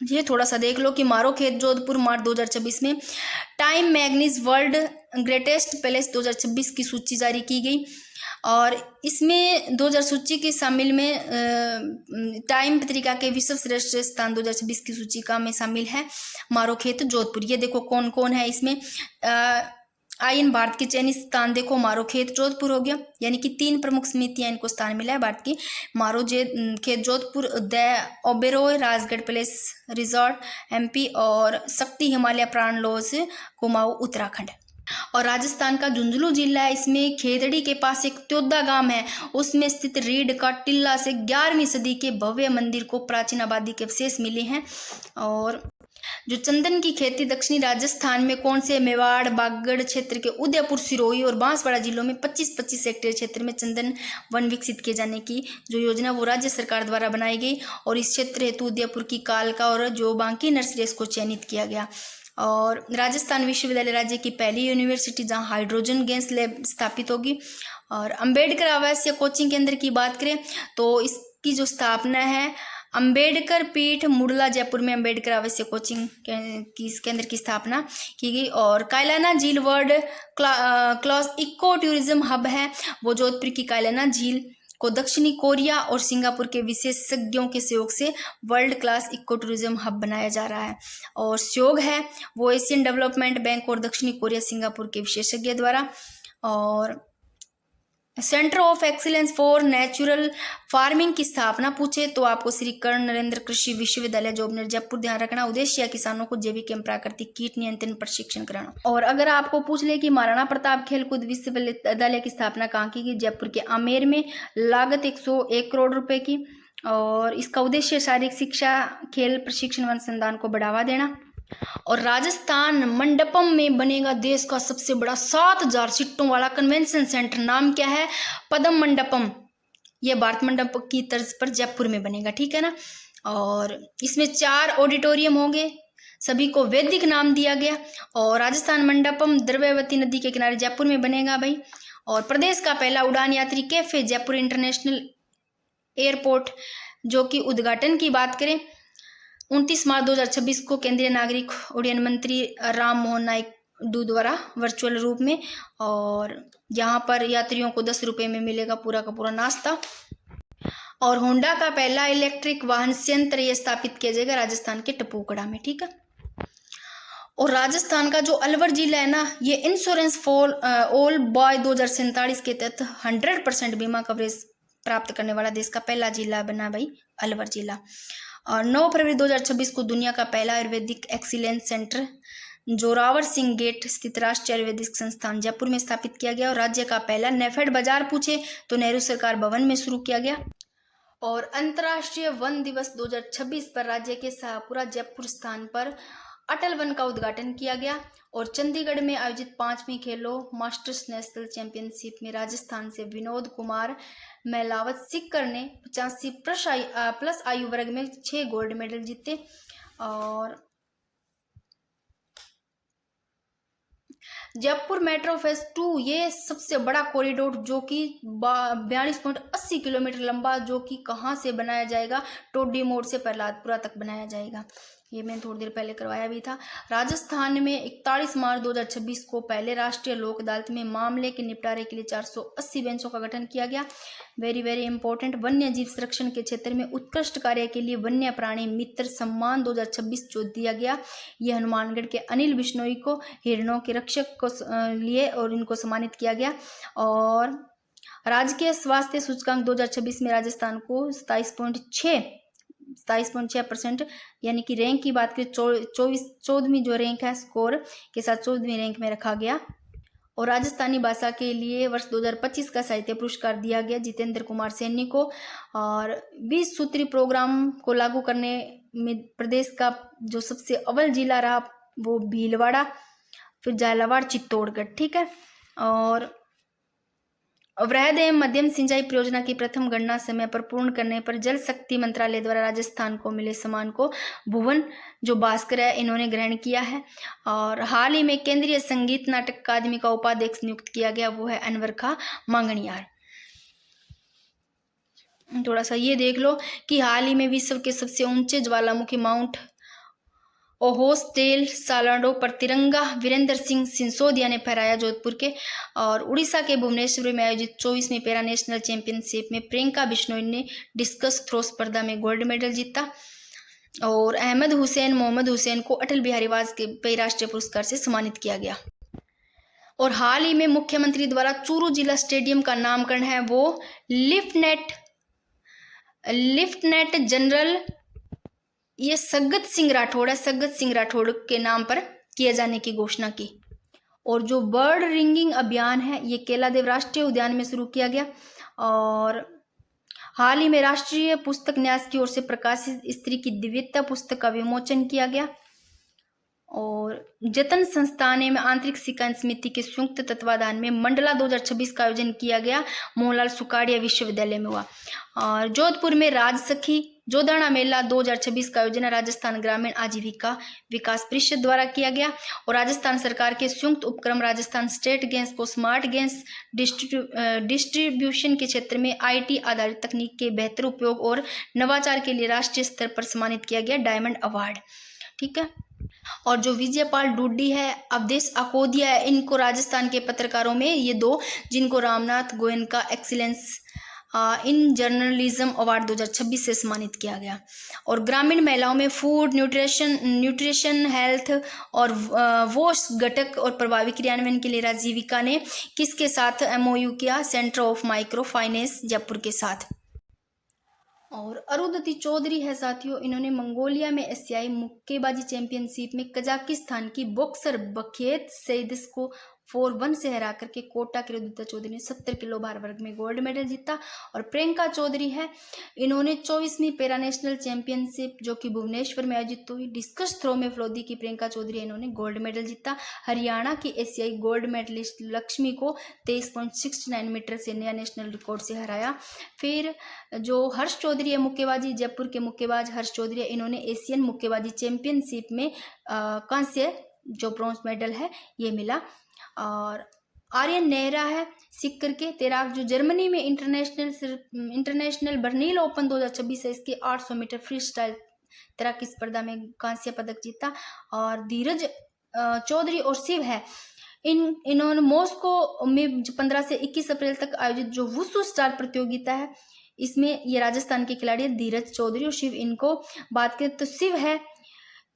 ये थोड़ा सा देख लो कि मारो खेत जोधपुर मार्च 2026 में time manganese world greatest palace 2026 की सूची जारी की गई। और इसमें 2000 सूची की शामिल में टाइम पत्रिका के विश्व श्रेष्ठ स्थान 2026 की सूचिका में शामिल है मारो खेत जोधपुर। ये देखो कौन कौन है इसमें। आयन भारत के चयनित स्थान देखो मारो खेत जोधपुर हो गया, यानी कि 3 प्रमुख समितियां इनको स्थान मिला है भारत की। मारो खेत Jodhpur, the Oberoi Rajgarh palace resort MP, और शक्ति हिमालय प्राण लॉज कुमाऊं उत्तराखंड। और राजस्थान का झुंझुनू जिला है, इसमें खेतड़ी के पास एक त्योदा गांव है, उसमें स्थित रीढ़ का टिल्ला से 11वीं सदी के भव्य मंदिर को प्राचीन आबादी के अवशेष मिले हैं। और जो चंदन की खेती दक्षिणी राजस्थान में कौन से मेवाड़ बागड़ क्षेत्र के उदयपुर सिरोही और बांसवाड़ा जिलों में 25-25 हेक्टेयर क्षेत्र में चंदन वन विकसित किए जाने की जो योजना वो राज्य सरकार द्वारा बनाई गई। और इस क्षेत्र हेतु उदयपुर की कालका और जो बांकी नर्सरीज को चयनित किया गया। और राजस्थान विश्वविद्यालय राज्य की पहली यूनिवर्सिटी जहां हाइड्रोजन गैस लैब स्थापित होगी। और अंबेडकर आवासीय कोचिंग केंद्र की बात करें तो इसकी जो स्थापना है अंबेडकर पीठ मुड़ला जयपुर में अंबेडकर आवासीय कोचिंग केंद्र की स्थापना की गई। और कायलाना झील world class eco tourism hub है, वो जोधपुर की कायलाना झील को दक्षिणी कोरिया और सिंगापुर के विशेषज्ञों के सहयोग से world class eco tourism hub बनाया जा रहा है। और सहयोग है वो एशियन डेवलपमेंट बैंक और दक्षिणी कोरिया सिंगापुर के विशेषज्ञ द्वारा। और centre of excellence for natural farming की स्थापना पूछे तो आपको श्री कर्ण नरेंद्र कृषि विश्वविद्यालय जोबनेर जयपुर ध्यान रखना। उद्देश्य है किसानों को जैविक एवं प्राकृतिक कीट नियंत्रण प्रशिक्षण कराना। और अगर आपको पूछ ले कि महाराणा प्रताप खेलकूद विश्वविद्यालय की स्थापना कहाँ की गई, जयपुर के आमेर में, लागत 101 करोड़ रुपए की। और इसका उद्देश्य शारीरिक शिक्षा, खेल प्रशिक्षण व अनुसंधान को बढ़ावा देना। और राजस्थान मंडपम में बनेगा देश का सबसे बड़ा 7000 सीटों वाला कन्वेंशन सेंटर। नाम क्या है? पद्म मंडपम। यह भारत मंडप की तर्ज पर जयपुर में बनेगा, ठीक है ना। और इसमें 4 ऑडिटोरियम होंगे, सभी को वैदिक नाम दिया गया। और राजस्थान मंडपम द्रव्यवती नदी के किनारे जयपुर में बनेगा भाई। और प्रदेश का पहला उड़ान यात्री कैफे जयपुर इंटरनेशनल एयरपोर्ट, जो कि उद्घाटन की बात करें 29 मार्च 2026 को केंद्रीय नागरिक उड्डयन मंत्री राम मोहन नायडू द्वारा वर्चुअल रूप में। और यहाँ पर यात्रियों को 10 रुपये में मिलेगा पूरा का पूरा नाश्ता। और होंडा का पहला इलेक्ट्रिक वाहन संयंत्र ये स्थापित किया जाएगा राजस्थान के टपूकड़ा में, ठीक है। और राजस्थान का जो अलवर जिला है ना, ये इंश्योरेंस फॉर ऑल बॉय 2047 के तहत 100% बीमा कवरेज प्राप्त करने वाला देश का पहला जिला बना भाई अलवर जिला। और 9 फरवरी 2026 को दुनिया का पहला आयुर्वेदिक excellence centre Zorawar Singh gate स्थित राष्ट्रीय आयुर्वेदिक संस्थान जयपुर में स्थापित किया गया। और राज्य का पहला नेफेड बाजार पूछे तो नेहरू सरकार भवन में शुरू किया गया। और अंतर्राष्ट्रीय वन दिवस 2026 पर राज्य के शाहपुरा जयपुर स्थान पर अटल वन का उद्घाटन किया गया। और चंडीगढ़ में आयोजित 5वीं खेलो मास्टर्स नेशनल चैंपियनशिप में राजस्थान से विनोद कुमार मेलावत सिक्कर ने 85 प्लस आयु वर्ग में 6 गोल्ड मेडल जीते। और जयपुर मेट्रो फेज 2 ये सबसे बड़ा कॉरिडोर जो कि 42.80 किलोमीटर लंबा, जो कि कहाँ से बनाया जाएगा? टोडी मोड़ से प्रहलादपुरा तक बनाया जाएगा। ये मैंने थोड़ी देर पहले करवाया भी था। राजस्थान में 41 मार्च 2026 को पहले राष्ट्रीय लोक अदालत में मामले के निपटारे के लिए 480 बेंचों का गठन किया गया। Very very important. वन्य जीव संरक्षण के क्षेत्र में उत्कृष्ट कार्य के लिए वन्य प्राणी मित्र सम्मान 2026 जो दिया गया। ये हनुमानगढ़ के अनिल बिश्नोई को हिरणों के रक्षक को लिए और इनको सम्मानित किया गया। और राजकीय स्वास्थ्य सूचकांक 2026 में राजस्थान को 27.6 27.6%, यानी कि रैंक की बात करें 14वीं जो रैंक है स्कोर के साथ 14वीं रैंक में रखा गया। और राजस्थानी भाषा के लिए वर्ष 2025 का साहित्य पुरस्कार दिया गया जितेंद्र कुमार सैनी को। और 20 सूत्री प्रोग्राम को लागू करने में प्रदेश का जो सबसे अव्वल जिला रहा वो भीलवाड़ा, फिर झालावाड़, चित्तौड़गढ़। ठीक है। और वृहद एवं मध्यम सिंचाई परियोजना की प्रथम गणना समय पर पूर्ण करने पर जल शक्ति मंत्रालय द्वारा राजस्थान को मिले सम्मान को भुवन जो भास्कर है इन्होंने ग्रहण किया है। और हाल ही में केंद्रीय संगीत नाटक अकादमी का उपाध्यक्ष नियुक्त किया गया, वो है अनवर खां मांगणियार। थोड़ा सा ये देख लो कि हाल ही में विश्व के सबसे ऊंचे ज्वालामुखी माउंट ओहोस-टेल सालाडो पर तिरंगा वीरेंद्र सिंह सिसोदिया ने फहराया जोधपुर के। और उड़ीसा के भुवनेश्वर में आयोजित 24वीं पैरा नेशनल चैंपियनशिप में प्रियंका बिश्नोई ने डिस्कस थ्रो स्पर्धा में गोल्ड मेडल जीता। और अहमद हुसैन मोहम्मद हुसैन को अटल बिहारी वाजपेयी राष्ट्रीय पुरस्कार से सम्मानित किया गया। और हाल ही में मुख्यमंत्री द्वारा चूरू जिला स्टेडियम का नामकरण है वो लिफ्टनेंट जनरल ये सगत सिंह राठौड़ है, सगत सिंह राठौड़ के नाम पर किए जाने की घोषणा की। और जो बर्ड रिंगिंग अभियान है ये केलादेव राष्ट्रीय उद्यान में शुरू किया गया। और हाल ही में राष्ट्रीय पुस्तक न्यास की ओर से प्रकाशित स्त्री की दिव्यता पुस्तक का विमोचन किया गया। और जतन संस्थान में आंतरिक शिक्षा समिति के संयुक्त तत्वाधान में मंडला 2026 का आयोजन किया गया, मोहनलाल सुखाड़िया विश्वविद्यालय में हुआ। और जोधपुर में राजसखी जोधाना मेला 2026 का आयोजन राजस्थान ग्रामीण आजीविका विकास परिषद द्वारा किया गया। और राजस्थान सरकार के संयुक्त उपक्रम राजस्थान स्टेट गैस को स्मार्ट गैस डिस्ट्रीब्यूशन के क्षेत्र में IT आधारित तकनीक के बेहतर उपयोग और नवाचार के लिए राष्ट्रीय स्तर पर सम्मानित किया गया, डायमंड अवार्ड। ठीक है। और जो विजयपाल डूडी है, अवधेश अकोदिया है, इनको राजस्थान के पत्रकारों में ये दो जिनको Ramnath Goenka excellence in journalism award 2026 से सम्मानित किया गया। और ग्रामीण महिलाओं में फूड न्यूट्रिशन हेल्थ और वोश घटक और प्रभावी क्रियान्वयन के लिए राजीविका ने किसके साथ MOU किया? Centre of micro finance Jaipur के साथ। और अरुंधति चौधरी है साथियों, इन्होंने मंगोलिया में एशियाई मुक्केबाजी चैंपियनशिप में कजाकिस्तान की बॉक्सर बखेत सईदिस को 4-1 से हरा करके कोटा के अरुंधति चौधरी ने 70 किलो भार वर्ग में गोल्ड मेडल जीता। और प्रियंका चौधरी है, इन्होंने 24वीं पैरा नेशनल चैंपियनशिप जो कि भुवनेश्वर में आयोजित हुई डिस्कस थ्रो में फ्लोदी की प्रियंका चौधरी इन्होंने गोल्ड मेडल जीता। हरियाणा की एशियाई गोल्ड मेडलिस्ट लक्ष्मी को 23.69 मीटर से नया नेशनल रिकॉर्ड से हराया। फिर जो हर्ष चौधरी है मुक्केबाजी, जयपुर के मुक्केबाज हर्ष चौधरी है, इन्होंने एशियन मुक्केबाजी चैंपियनशिप में कांस्य जो ब्रॉन्ज मेडल है ये मिला। और आर्यन नेहरा है सिक्कर के तैराक जो जर्मनी में इंटरनेशनल बर्लिन ओपन 2026 है इसके 800 मीटर फ्री स्टाइल तैराकी स्पर्धा में कांस्य पदक जीता। और धीरज चौधरी और शिव है, इन्होंने मॉस्को में 15 से 21 अप्रैल तक आयोजित जो वुशु स्टार प्रतियोगिता है इसमें ये राजस्थान के खिलाड़ी धीरज चौधरी और शिव, इनको बात करें तो शिव है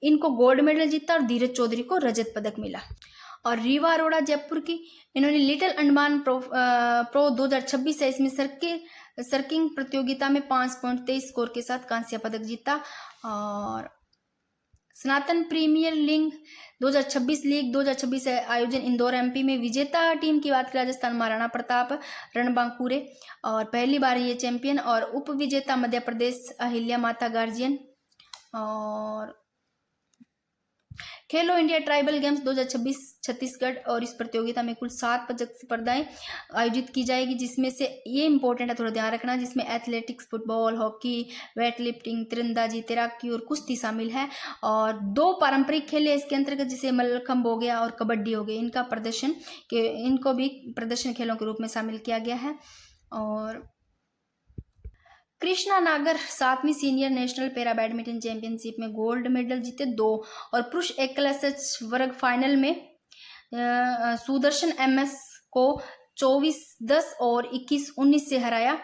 इनको गोल्ड मेडल जीता और धीरज चौधरी को रजत पदक मिला। और रीवा अरोड़ा जयपुर की, इन्होंने लिटिल अंडमान प्रो 2026 है इसमें सर्किंग प्रतियोगिता में 5.23 स्कोर के साथ कांस्य पदक जीता। और सनातन प्रीमियर लीग 2026 आयोजन इंदौर MP में विजेता टीम की बात करें राजस्थान महाराणा प्रताप रणबांकुरे और पहली बार ये चैंपियन। और उप विजेता मध्य प्रदेश अहिल्या माता गार्जियन। और खेलो इंडिया ट्राइबल गेम्स 2026 छत्तीसगढ़, और इस प्रतियोगिता में कुल 7 पदक स्पर्धाएं आयोजित की जाएगी जिसमें से ये इंपॉर्टेंट है थोड़ा ध्यान रखना, जिसमें athletics, football, hockey, weight lifting, तीरंदाजी, तैराकी और कुश्ती शामिल है। और 2 पारंपरिक खेल है इसके अंतर्गत जिसे मल्लखंब हो गया और कबड्डी हो गई, इनको भी प्रदर्शन खेलों के रूप में शामिल किया गया है। और कृष्णा नागर 7वीं senior national para badminton championship में गोल्ड मेडल जीते 2। और पुरुष एकल वर्ग फाइनल में सुदर्शन MS को 24-10 और 21-19 से हराया।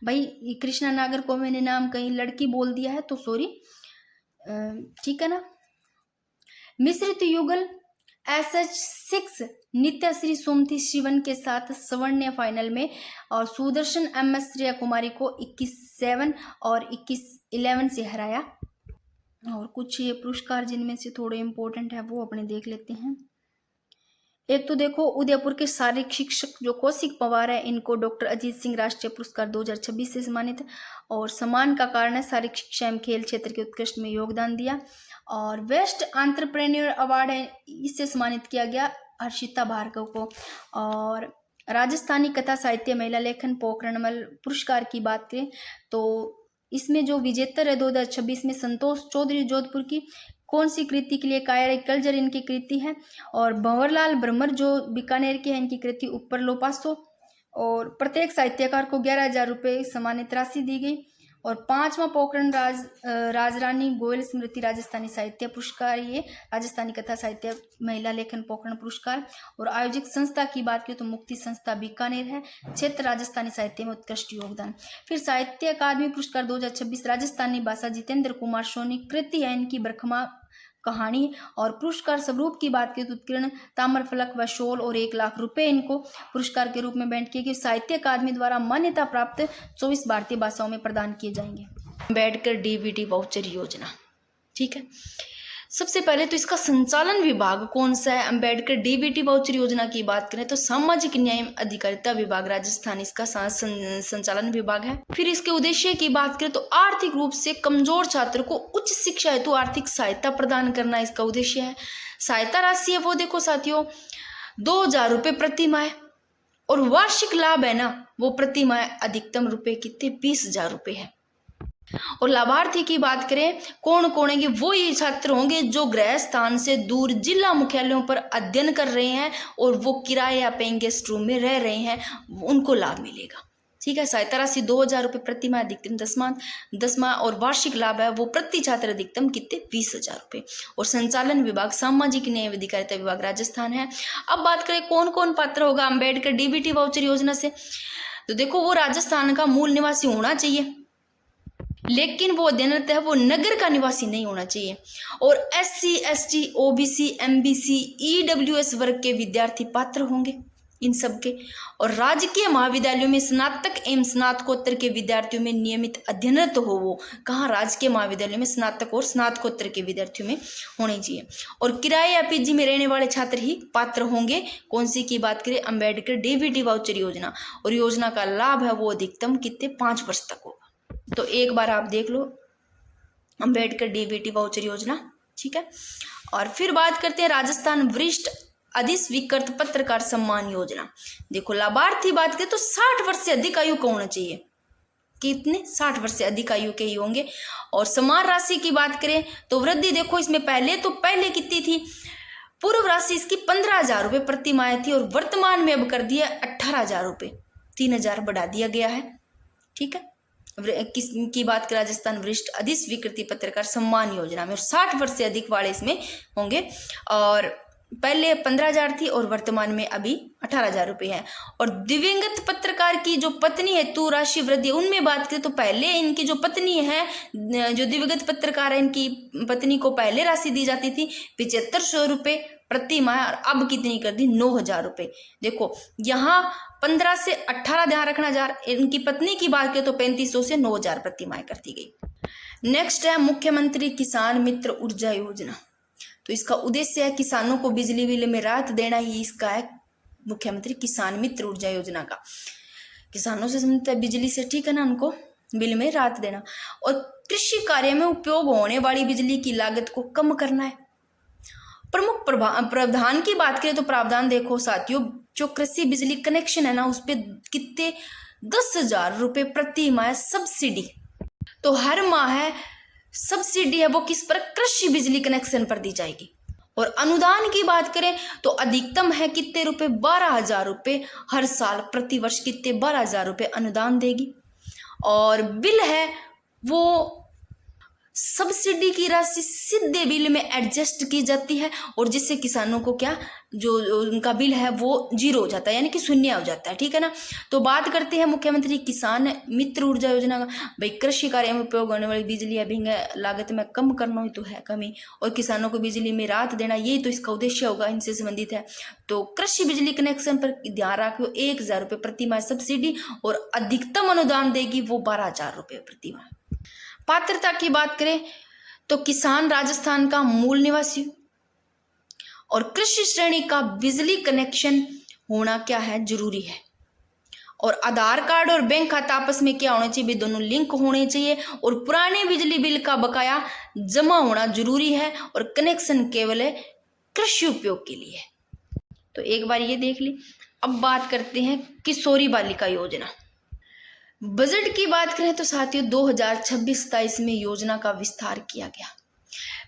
भाई कृष्णा नागर को मैंने नाम कहीं लड़की बोल दिया है तो सॉरी, ठीक है ना। मिश्रित युगल SH6 नित्याश्री सोमती शिवन के साथ स्वर्ण फाइनल में, और सुदर्शन MS श्रेया कुमारी को 21-7 और 21 11 से हराया। और कुछ ये पुरस्कार जिनमें से थोड़े इम्पोर्टेंट है वो अपने देख लेते हैं। एक तो देखो उदयपुर के शारीरिक शिक्षक जो कौशिक पवार है, इनको डॉक्टर अजीत सिंह राष्ट्रीय पुरस्कार 2026 से सम्मानित है। और सम्मान का कारण है शारीरिक शिक्षा एवं खेल क्षेत्र के उत्कृष्ट में योगदान दिया। और बेस्ट एंटरप्रेन्योर अवार्ड है, इससे सम्मानित किया गया हर्षिता भार्गव को। और राजस्थानी कथा साहित्य महिला लेखन पोखरणमल पुरस्कार की बात करें तो इसमें जो विजेता है 2026 में संतोष चौधरी जोधपुर की, कौन सी कृति के लिए कायरे कलजर इनकी कृति है। और भंवरलाल ब्रह्मर जो बीकानेर के हैं, इनकी कृति ऊपर लो 500। और प्रत्येक साहित्यकार को 11,000 रुपये सम्मानित राशि दी गई। और 5वां पोखरण राजरानी गोयल स्मृति राजस्थानी साहित्य पुरस्कार, ये राजस्थानी कथा साहित्य महिला लेखन पोखरण पुरस्कार। और आयोजक संस्था की बात करें तो मुक्ति संस्था बीकानेर है, क्षेत्र राजस्थानी साहित्य में उत्कृष्ट योगदान। फिर साहित्य अकादमी पुरस्कार 2026 राजस्थानी भाषा जितेंद्र कुमार सोनी, कृति है इनकी ब्रह्मा कहानी। और पुरस्कार स्वरूप की बात करें तो उत्कीर्ण ताम्रफलक व शॉल और 1 लाख रुपए इनको पुरस्कार के रूप में भेंट किए गए। साहित्य अकादमी द्वारा मान्यता प्राप्त 24 भारतीय भाषाओं में प्रदान किए जाएंगे। अम्बेडकर डीबीटी वाउचर योजना, ठीक है। सबसे पहले तो इसका संचालन विभाग कौन सा है। अम्बेडकर डीबीटी वाउचर योजना की बात करें तो सामाजिक न्याय एवं अधिकारिता विभाग राजस्थान इसका संचालन विभाग है। फिर इसके उद्देश्य की बात करें तो आर्थिक रूप से कमजोर छात्र को उच्च शिक्षा हेतु आर्थिक सहायता प्रदान करना इसका उद्देश्य है। सहायता राशि है वो देखो साथियों 2,000 रुपये प्रति माह। और वार्षिक लाभ है ना वो प्रति माह अधिकतम रुपए कितने 20,000 रुपये है। और लाभार्थी की बात करें कौन कौन होंगे, वो ये छात्र होंगे जो गृह स्थान से दूर जिला मुख्यालयों पर अध्ययन कर रहे हैं और वो किराए या पेइंग गेस्ट रूम में रह रहे हैं, उनको लाभ मिलेगा, ठीक है। सहायता राशि 2,000 रुपये प्रति माह अधिकतम 10 माह। और वार्षिक लाभ है वो प्रति छात्र अधिकतम कितने 20,000 रुपये। और संचालन विभाग सामाजिक न्याय एवं अधिकारिता विभाग राजस्थान है। अब बात करें कौन कौन पात्र होगा अम्बेडकर डीबीटी वाउचर योजना से, तो देखो वो राजस्थान का मूल निवासी होना चाहिए, लेकिन वो अध्ययनरत है वो नगर का निवासी नहीं होना चाहिए। और SC ST OBC MBC EWS वर्ग के विद्यार्थी पात्र होंगे इन सब के। और राजकीय महाविद्यालयों में स्नातक एवं स्नातकोत्तर के विद्यार्थियों में नियमित अध्ययनरत हो, वो कहाँ राजकीय महाविद्यालयों में स्नातक और स्नातकोत्तर के विद्यार्थियों में होने चाहिए। और किराए या PG में रहने वाले छात्र ही पात्र होंगे। कौन सी की बात करें अम्बेडकर डीबीटी वाउचर योजना। और योजना का लाभ है वो अधिकतम कितने 5 वर्ष तक होगा। तो एक बार आप देख लो अम्बेडकर डीबीटी वाउचर योजना, ठीक है। और फिर बात करते हैं राजस्थान वरिष्ठ अधिस्वीकृत पत्रकार सम्मान योजना। देखो लाभार्थी बात करें तो 60 वर्ष से अधिक आयु का होना चाहिए, कितने 60 वर्ष से अधिक आयु के ही होंगे। और सम्मान राशि की बात करें तो वृद्धि देखो इसमें पहले कितनी थी, पूर्व राशि इसकी 15,000 रुपये प्रति माह थी और वर्तमान में अब कर दिया 18,000 रुपये, 3,000 बढ़ा दिया गया है, ठीक है। किसकी बात करें राजस्थान वरिष्ठ अधिस्वीकृति पत्रकार सम्मान योजना में। और 60 वर्ष से अधिक वाले इसमें होंगे। और पहले 15,000 थी और वर्तमान में अभी 18,000 रुपये है। और दिवंगत पत्रकार की जो पत्नी हेतु राशि वृद्धि, उनमें बात करें तो पहले इनकी जो पत्नी है, जो दिवंगत पत्रकार है, इनकी पत्नी को पहले राशि दी जाती थी 7500 रुपये प्रति माह, और अब कितनी कर दी 9,000 रुपये। देखो यहाँ 15 से 18 ध्यान रखना 1000, इनकी पत्नी की बात करें तो 3500 से 9,000 प्रति माह कर दी गई। नेक्स्ट है मुख्यमंत्री किसान मित्र ऊर्जा योजना। तो इसका उद्देश्य है किसानों को बिजली बिल में राहत देना ही इसका है मुख्यमंत्री किसान मित्र ऊर्जा योजना का। किसानों से संबंधित है बिजली से, ठीक है ना, उनको बिल में राहत देना। और कृषि कार्य में उपयोग होने वाली बिजली की लागत को कम करना है। प्रमुख प्रावधान की बात करें तो प्रावधान देखो साथियों, जो कृषि बिजली कनेक्शन है ना उस पर कितने 10,000 रुपये प्रति माह सब्सिडी। तो हर माह सब्सिडी है वो किस पर, कृषि बिजली कनेक्शन पर दी जाएगी। और अनुदान की बात करें तो अधिकतम है कितने रुपए 12,000 रुपये हर साल, प्रति वर्ष कितने 12,000 रुपये अनुदान देगी। और बिल है वो सब्सिडी की राशि सीधे बिल में एडजस्ट की जाती है, और जिससे किसानों को क्या, जो उनका बिल है वो जीरो हो जाता है, यानी कि शून्य हो जाता है, ठीक है ना। तो बात करते हैं मुख्यमंत्री किसान मित्र ऊर्जा योजना का। भाई कृषि कार्य में उपयोग होने वाली बिजली अभिंग लागत में कम करना ही तो है कमी, और किसानों को बिजली में राहत देना, यही तो इसका उद्देश्य होगा, इनसे संबंधित है। तो कृषि बिजली कनेक्शन पर ध्यान रखो 1,000 रुपये प्रति माह सब्सिडी, और अधिकतम अनुदान देगी वो 12,000 रुपये प्रति माह। पात्रता की बात करें तो किसान राजस्थान का मूल निवासी और कृषि श्रेणी का बिजली कनेक्शन होना क्या है, जरूरी है। और आधार कार्ड और बैंक खाता आपस में क्या होना चाहिए, दोनों लिंक होने चाहिए। और पुराने बिजली बिल का बकाया जमा होना जरूरी है और कनेक्शन केवल है कृषि उपयोग के लिए। तो एक बार ये देख ली। अब बात करते हैं किशोरी बालिका योजना। बजट की बात करें तो साथियों 2026-27 में योजना का विस्तार किया गया।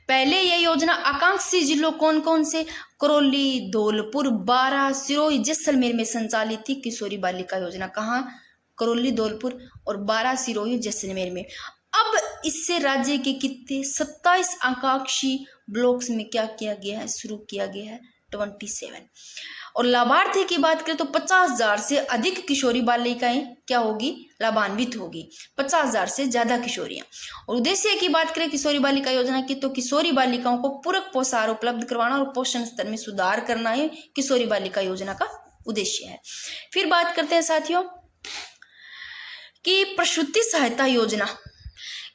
पहले यह योजना आकांक्षी जिलों कौन कौन से, करौली, धौलपुर, बारां, सिरोही, जैसलमेर में संचालित थी किशोरी बालिका योजना। कहाँ, करौली, धौलपुर और बारां, सिरोही, जैसलमेर में। अब इससे राज्य के कितने 27 आकांक्षी ब्लॉक्स में क्या किया गया है, शुरू किया गया है 27। और लाभार्थी की बात करें तो 50,000 से अधिक किशोरी बालिकाएं क्या होगी, लाभान्वित होगी, 50,000 से ज्यादा किशोरियां। और उद्देश्य की बात करें किशोरी बालिका योजना की तो किशोरी बालिकाओं को पूरक पोषाहार उपलब्ध करवाना और पोषण स्तर में सुधार करना ही किशोरी बालिका योजना का उद्देश्य है। फिर बात करते हैं साथियों कि प्रसूति सहायता योजना।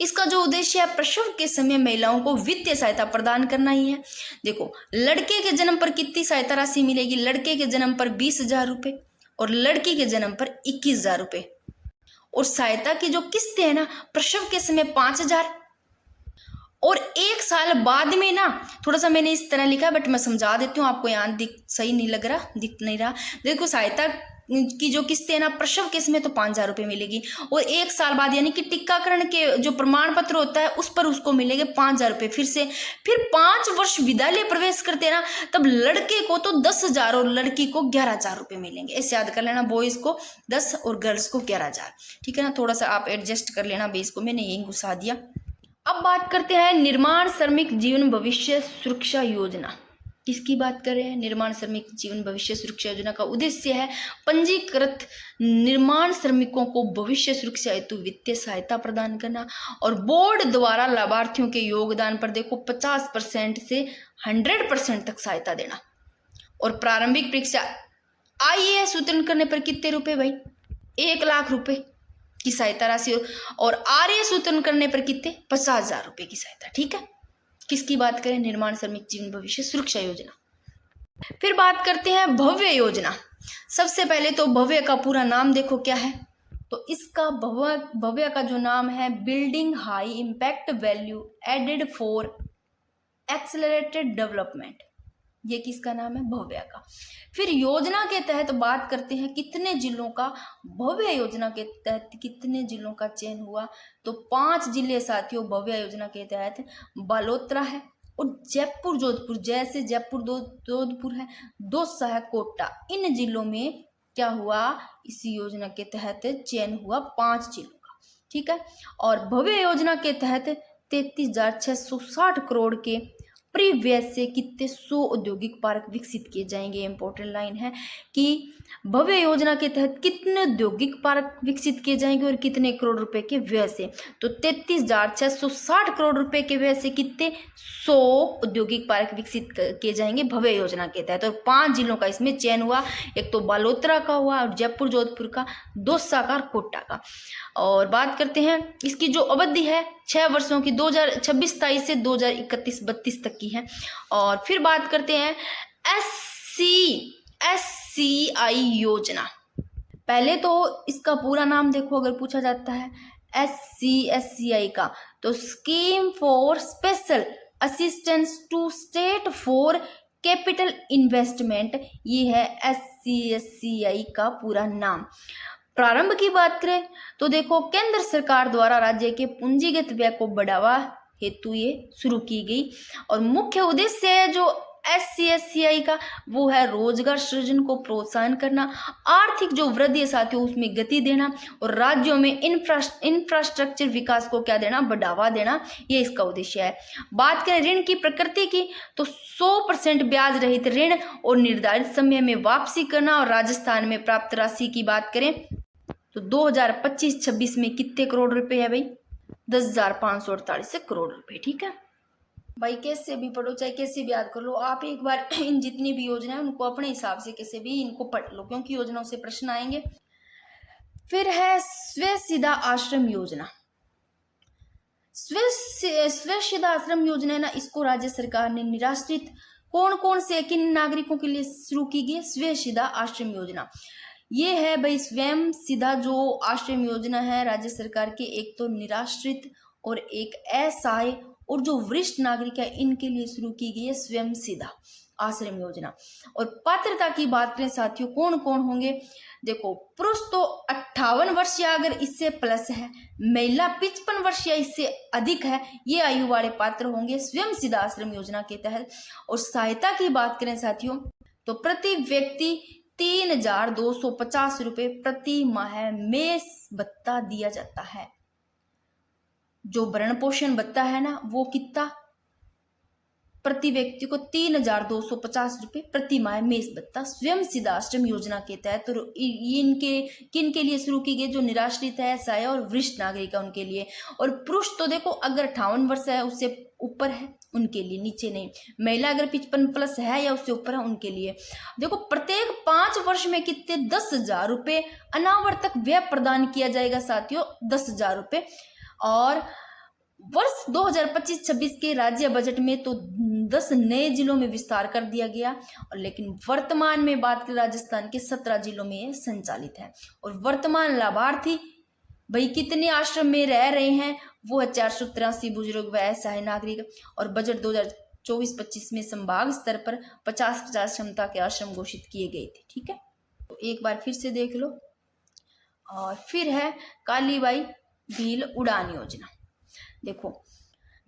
इसका जो उद्देश्य है प्रसव के समय महिलाओं को वित्तीय सहायता प्रदान करना ही है। देखो, लड़के के जन्म पर कितनी सहायता राशि मिलेगी, लड़के के जन्म पर 20,000 रुपए और लड़की के जन्म पर 21,000 रुपए। और सहायता की जो किस्तें है ना, प्रसव के समय 5,000 और 1 साल बाद में ना, थोड़ा सा मैंने इस तरह लिखा है बट मैं समझा देती हूँ आपको, यहाँ सही नहीं लग रहा, दिख नहीं रहा। देखो, सहायता की जो किस्तें है ना, प्रसव केस में तो 5,000 रुपये मिलेगी और 1 साल बाद यानी कि टीकाकरण के जो प्रमाण पत्र होता है उस पर उसको मिलेंगे 5,000 रुपये फिर से। फिर 5 वर्ष विद्यालय प्रवेश करते हैं ना, तब लड़के को तो 10,000 और लड़की को 11,000 रुपये मिलेंगे। ऐसे याद कर लेना, बॉयज को 10 और गर्ल्स को 11,000। ठीक है ना, थोड़ा सा आप एडजस्ट कर लेना, बेस को मैंने यही घुसा दिया। अब बात करते हैं निर्माण श्रमिक जीवन भविष्य सुरक्षा योजना। किसकी बात कर रहे हैं, निर्माण श्रमिक जीवन भविष्य सुरक्षा योजना का उद्देश्य है पंजीकृत निर्माण श्रमिकों को भविष्य सुरक्षा हेतु वित्तीय सहायता प्रदान करना और बोर्ड द्वारा लाभार्थियों के योगदान पर देखो 50% से 100% तक सहायता देना। और प्रारंभिक परीक्षा IAS उत्तीर्ण करने पर कितने रुपए भाई, 1 लाख रुपए की सहायता राशि। और RAS उत्तीर्ण करने पर कितने, 50,000 रुपए की सहायता। ठीक है, किसकी बात करें, निर्माण श्रमिक जीवन भविष्य सुरक्षा योजना। फिर बात करते हैं भव्य योजना। सबसे पहले तो भव्य का पूरा नाम देखो क्या है, तो इसका भव्य का जो नाम है building high impact value added for accelerated development. ये किसका नाम है, भव्य का। फिर योजना के तहत बात करते हैं कितने जिलों का, भव्य योजना के तहत कितने जिलों का चयन हुआ, तो 5 जिले साथियों भव्य योजना के तहत। बालोतरा है और जयपुर जोधपुर, जैसे जयपुर जोधपुर है, दौसा है, कोटा, इन जिलों में क्या हुआ, इसी योजना के तहत चयन हुआ 5 जिलों का। ठीक है, और भव्य योजना के तहत 33,660 करोड़ के परिव्यय से कितने 100 औद्योगिक पार्क विकसित किए जाएंगे। इंपॉर्टेंट लाइन है कि भव्य योजना के तहत कितने औद्योगिक पार्क विकसित किए जाएंगे और कितने करोड़ रुपए के व्यय से, तो 33,660 करोड़ रुपए के व्यय से कितने 100 औद्योगिक पार्क विकसित किए जाएंगे भव्य योजना के तहत। और 5 जिलों का इसमें चयन हुआ, एक तो बालोतरा का हुआ और जयपुर जोधपुर का, दौसा का और कोटा का। और बात करते हैं इसकी जो अवधि है 6 वर्षों की, 2026-27 से 2031-32 तक की है। और फिर बात करते हैं SCI योजना। पहले तो इसका पूरा नाम देखो, अगर पूछा जाता है SCI का, तो scheme for special assistance to state for capital investment, ये है SCI का पूरा नाम। प्रारंभ की बात करें तो देखो केंद्र सरकार द्वारा राज्य के पूंजीगत व्यय को बढ़ावा हेतु ये शुरू की गई। और मुख्य उद्देश्य है जो SCI का वो है रोजगार सृजन को प्रोत्साहन करना, आर्थिक जो वृद्धि है साथियों उसमें गति देना और राज्यों में इंफ्रास्ट्रक्चर विकास को क्या देना, बढ़ावा देना, ये इसका उद्देश्य है। बात करें ऋण की प्रकृति की तो 100% ब्याज रहित ऋण और निर्धारित समय में वापसी करना। और राजस्थान में प्राप्त राशि की बात करें तो 2025-26 में कितने करोड़ रुपए है भाई, 10,548 करोड़ रुपए। ठीक है भाई, कैसे भी पढ़ो चाहे कैसे भी याद कर लो, आप एक बार इन जितनी भी योजना है उनको अपने हिसाब से कैसे भी इनको पढ़ लो, क्योंकि योजनाओं से प्रश्न आएंगे। फिर है स्वसिधा आश्रम योजना। स्वच्छता आश्रम योजना है ना, इसको राज्य सरकार ने निराश्रित कौन कौन से किन नागरिकों के लिए शुरू की गई? स्वच्छता आश्रम योजना। ये है भाई स्वयं सीधा जो आश्रम योजना है राज्य सरकार की, एक तो निराश्रित और एक असहाय और जो वरिष्ठ नागरिक है इनके लिए शुरू की गई है स्वयं सीधा आश्रम योजना। और पात्रता की बात करें साथियों, कौन कौन होंगे? देखो, पुरुष तो 58 वर्ष या अगर इससे प्लस है, महिला 55 वर्ष या इससे अधिक है, ये आयु वाले पात्र होंगे स्वयं सीधा आश्रम योजना के तहत। और सहायता की बात करें साथियों, तो प्रति व्यक्ति 3,250 रुपये प्रति माह मेस भत्ता दिया जाता है। जो भरण पोषण भत्ता है ना, वो कितना? प्रति व्यक्ति को 3,250 रुपये प्रति माह मेस भत्ता स्वयं सीधा आश्रम योजना के तहत। तो इनके किन के लिए शुरू की गई? जो निराश्रित है, असहाय और वरिष्ठ नागरिक है उनके लिए। और पुरुष तो देखो अगर 58 वर्ष है उससे ऊपर है उनके लिए, नीचे नहीं। महिला अगर 55 प्लस है या उससे ऊपर है उनके लिए। देखो, प्रत्येक 5 वर्ष में कितने? 10,000 रुपये अनावर्तक व्यय प्रदान किया जाएगा साथियों, 10,000 रुपये। और वर्ष 2025-26 के राज्य बजट में तो 10 नए जिलों में विस्तार कर दिया गया, और लेकिन वर्तमान में बात करें राजस्थान के 17 जिलों में ये संचालित है। और वर्तमान लाभार्थी भाई कितने आश्रम में रह रहे हैं? वो है 483 बुजुर्ग व असहाय नागरिक। और बजट 2024-25 में संभाग स्तर पर 50-50 क्षमता के आश्रम घोषित किए गए थे। ठीक है, तो एक बार फिर से देख लो। और फिर है कालीबाई भील उड़ान योजना। देखो,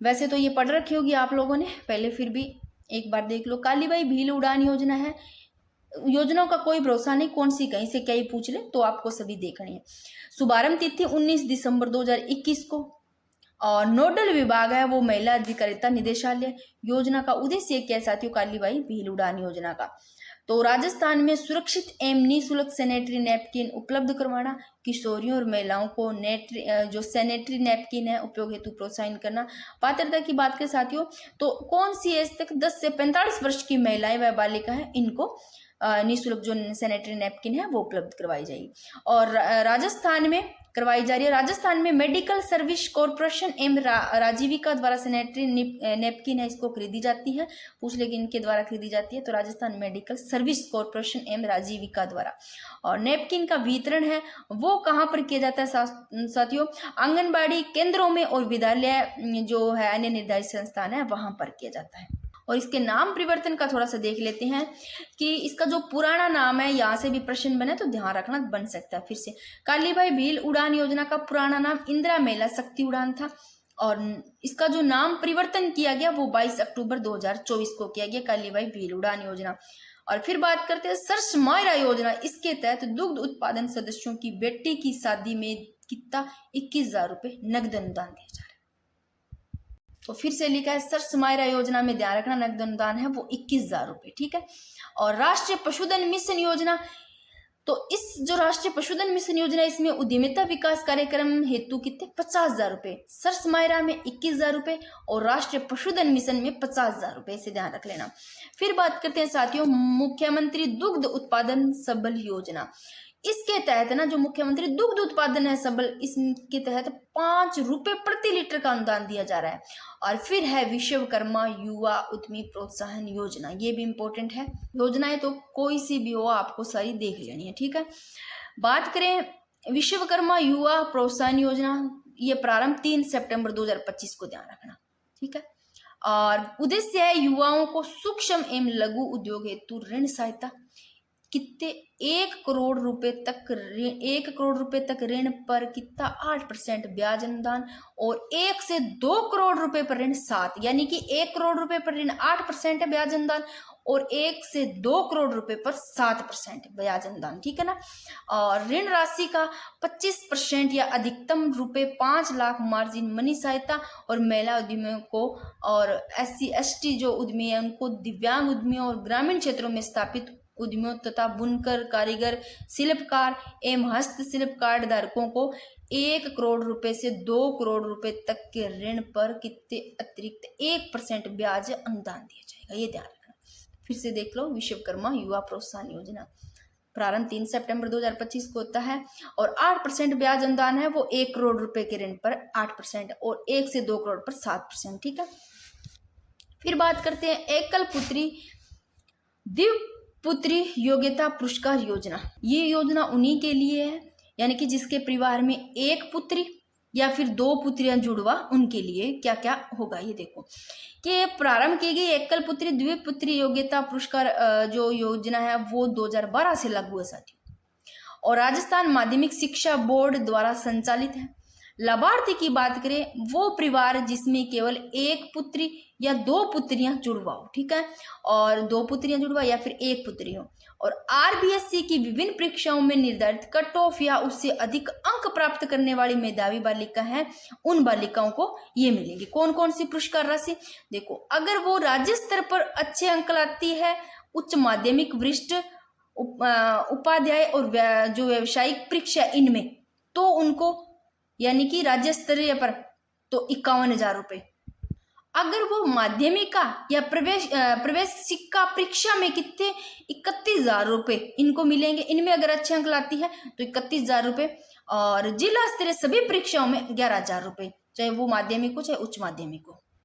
वैसे तो ये पढ़ रखी होगी आप लोगों ने पहले, फिर भी एक बार देख लो। कालीबाई भील उड़ान योजना है, योजनाओं का कोई भरोसा नहीं, कौन सी कहीं से क्या ही पूछ ले, तो आपको सभी देखनी है। शुभारंभ तिथि 19 दिसंबर 2021 को। और नोडल विभाग है वो महिला अधिकारिता निदेशालय। योजना का उद्देश्य क्या है साथियों? कालीबाई भील उड़ान योजना का तो राजस्थान में सुरक्षित एवं निःशुल्क सैनिटरी नैपकिन उपलब्ध करवाना, किशोरियों और महिलाओं को जो सैनिटरी नैपकिन है उपयोग हेतु प्रोत्साहन करना। पात्रता की बात करें साथियों, तो कौन सी एज तक? 10 से 45 वर्ष की महिलाएं व बालिका है, इनको निःशुल्क जो सैनिटरी नैपकिन है वो उपलब्ध करवाई जाएगी। और राजस्थान में करवाई जा रही है। राजस्थान में मेडिकल सर्विस कॉरपोरेशन एवं राजीविका द्वारा सैनिटरी नैपकिन है, इसको खरीदी जाती है। पूछ लेकिन इनके द्वारा खरीदी जाती है, तो राजस्थान मेडिकल सर्विस कॉरपोरेशन एवं राजीविका द्वारा। और नैपकिन का वितरण है वो कहाँ पर किया जाता है साथियों? आंगनबाड़ी केंद्रों में और विद्यालय जो है अन्य निर्धारित संस्थान है वहां पर किया जाता है। और इसके नाम परिवर्तन का थोड़ा सा देख लेते हैं कि इसका जो पुराना नाम है, यहाँ से भी प्रश्न बने तो ध्यान रखना, बन सकता है फिर से। कालीबाई भील उड़ान योजना का पुराना नाम इंदिरा महिला शक्ति उड़ान था, और इसका जो नाम परिवर्तन किया गया वो 22 अक्टूबर 2024 को किया गया, कालीबाई भील उड़ान योजना। और फिर बात करते हैं सर्स मायरा योजना। इसके तहत दुग्ध उत्पादन सदस्यों की बेटी की शादी में कितना? 21,000 रुपये नगद अनुदान दिया जा रहा है। तो फिर से लिखा है सर्स मायरा योजना में ध्यान रखना, नगद अनुदान है वो 21,000 रुपये। ठीक है। और राष्ट्रीय पशुधन मिशन योजना, तो इस जो राष्ट्रीय पशुधन मिशन योजना, इसमें उद्यमिता विकास कार्यक्रम हेतु कितने? 50,000 रुपये। सर्स मायरा में 21,000 रुपये और राष्ट्रीय पशुधन मिशन में 50,000 रुपये, से ध्यान रख लेना। फिर बात करते हैं साथियों मुख्यमंत्री दुग्ध उत्पादन सबल योजना। इसके तहत ना जो मुख्यमंत्री दुग्ध उत्पादन है सबल, इसके तहत 5 रुपये प्रति लीटर का अनुदान दिया जा रहा है। और फिर है विश्वकर्मा युवा उद्यमी प्रोत्साहन योजना, ये भी इंपॉर्टेंट है। योजनाएं तो कोई सी भी हो आपको सारी देख लेनी है। ठीक है। बात करें विश्वकर्मा युवा प्रोत्साहन योजना, ये प्रारंभ 3 सितंबर 2025 को, ध्यान रखना। ठीक है। और उद्देश्य है युवाओं को सूक्ष्म एवं लघु उद्योग हेतु ऋण सहायता, कितने? 1 करोड़ रुपए तक 1 करोड़ रुपए तक ऋण पर कितना? 8% ब्याज अनुदान। और 1 से 2 करोड़ रुपए पर ऋण 7, यानी कि 1 करोड़ रुपए पर ऋण 8% है ब्याज अनुदान, और 1 से 2 करोड़ रुपए पर 7% ब्याज अनुदान। ठीक है ना। और ऋण राशि का 25% या अधिकतम रुपए 5 लाख मार्जिन मनी सहायता। और महिला उद्यमियों को और SC ST जो उद्यमी है उनको, दिव्यांग उद्यमियों और ग्रामीण क्षेत्रों में स्थापित उद्यमियों तथा बुनकर, कारीगर, शिल्पकार एवं हस्तशिल्पकार धारकों को 1 करोड़ रुपए से 2 करोड़ रुपए तक के ऋण पर कितने अतिरिक्त 1% ब्याज अनुदान दिया जाएगा, ये ध्यान रखना। फिर से देख लो विश्वकर्मा युवा प्रोत्साहन योजना। प्रारंभ 3 सितंबर 2025 को होता है। और 8% ब्याज अनुदान है, वो 1 करोड़ रुपए के ऋण पर 8%, और 1 से 2 करोड़ पर 7%। ठीक है, फिर बात करते हैं एकल पुत्री द्विपुत्री योग्यता पुरस्कार योजना। ये योजना उन्हीं के लिए है, यानी कि जिसके परिवार में एक पुत्री या फिर 2 पुत्रियां जुड़वा, उनके लिए क्या क्या होगा ये देखो कि प्रारंभ की गई एकल पुत्री द्विपुत्री योग्यता पुरस्कार जो योजना है वो 2012 से लागू है साथियों, और राजस्थान माध्यमिक शिक्षा बोर्ड द्वारा संचालित है। लाभार्थी की बात करें, वो परिवार जिसमें केवल एक पुत्री या 2 पुत्रियां जुड़वा हो। ठीक है, और 2 पुत्रियां जुड़वा या फिर 1 पुत्री हो, और आरबीएससी की विभिन्न परीक्षाओं में निर्धारित कट ऑफ या उससे अधिक अंक प्राप्त करने वाली मेधावी बालिका है, उन बालिकाओं को ये मिलेंगे। कौन कौन सी पुरस्कार राशि देखो, अगर वो राज्य स्तर पर अच्छे अंक लाती है, उच्च माध्यमिक वरिष्ठ उपाध्याय और जो व्यावसायिक परीक्षा इनमें, तो उनको यानी कि राज्य स्तरीय पर तो 51,000 रुपये। अगर वो माध्यमिका या प्रवेशिका परीक्षा में कितने 31,000 रुपये इनको मिलेंगे, इनमें अगर अच्छे अंक लाती है तो 31,000 रुपये, और जिला स्तरीय सभी परीक्षाओं में 11,000 रुपये, चाहे वो माध्यमिक हो चाहे उच्च माध्यमिक हो।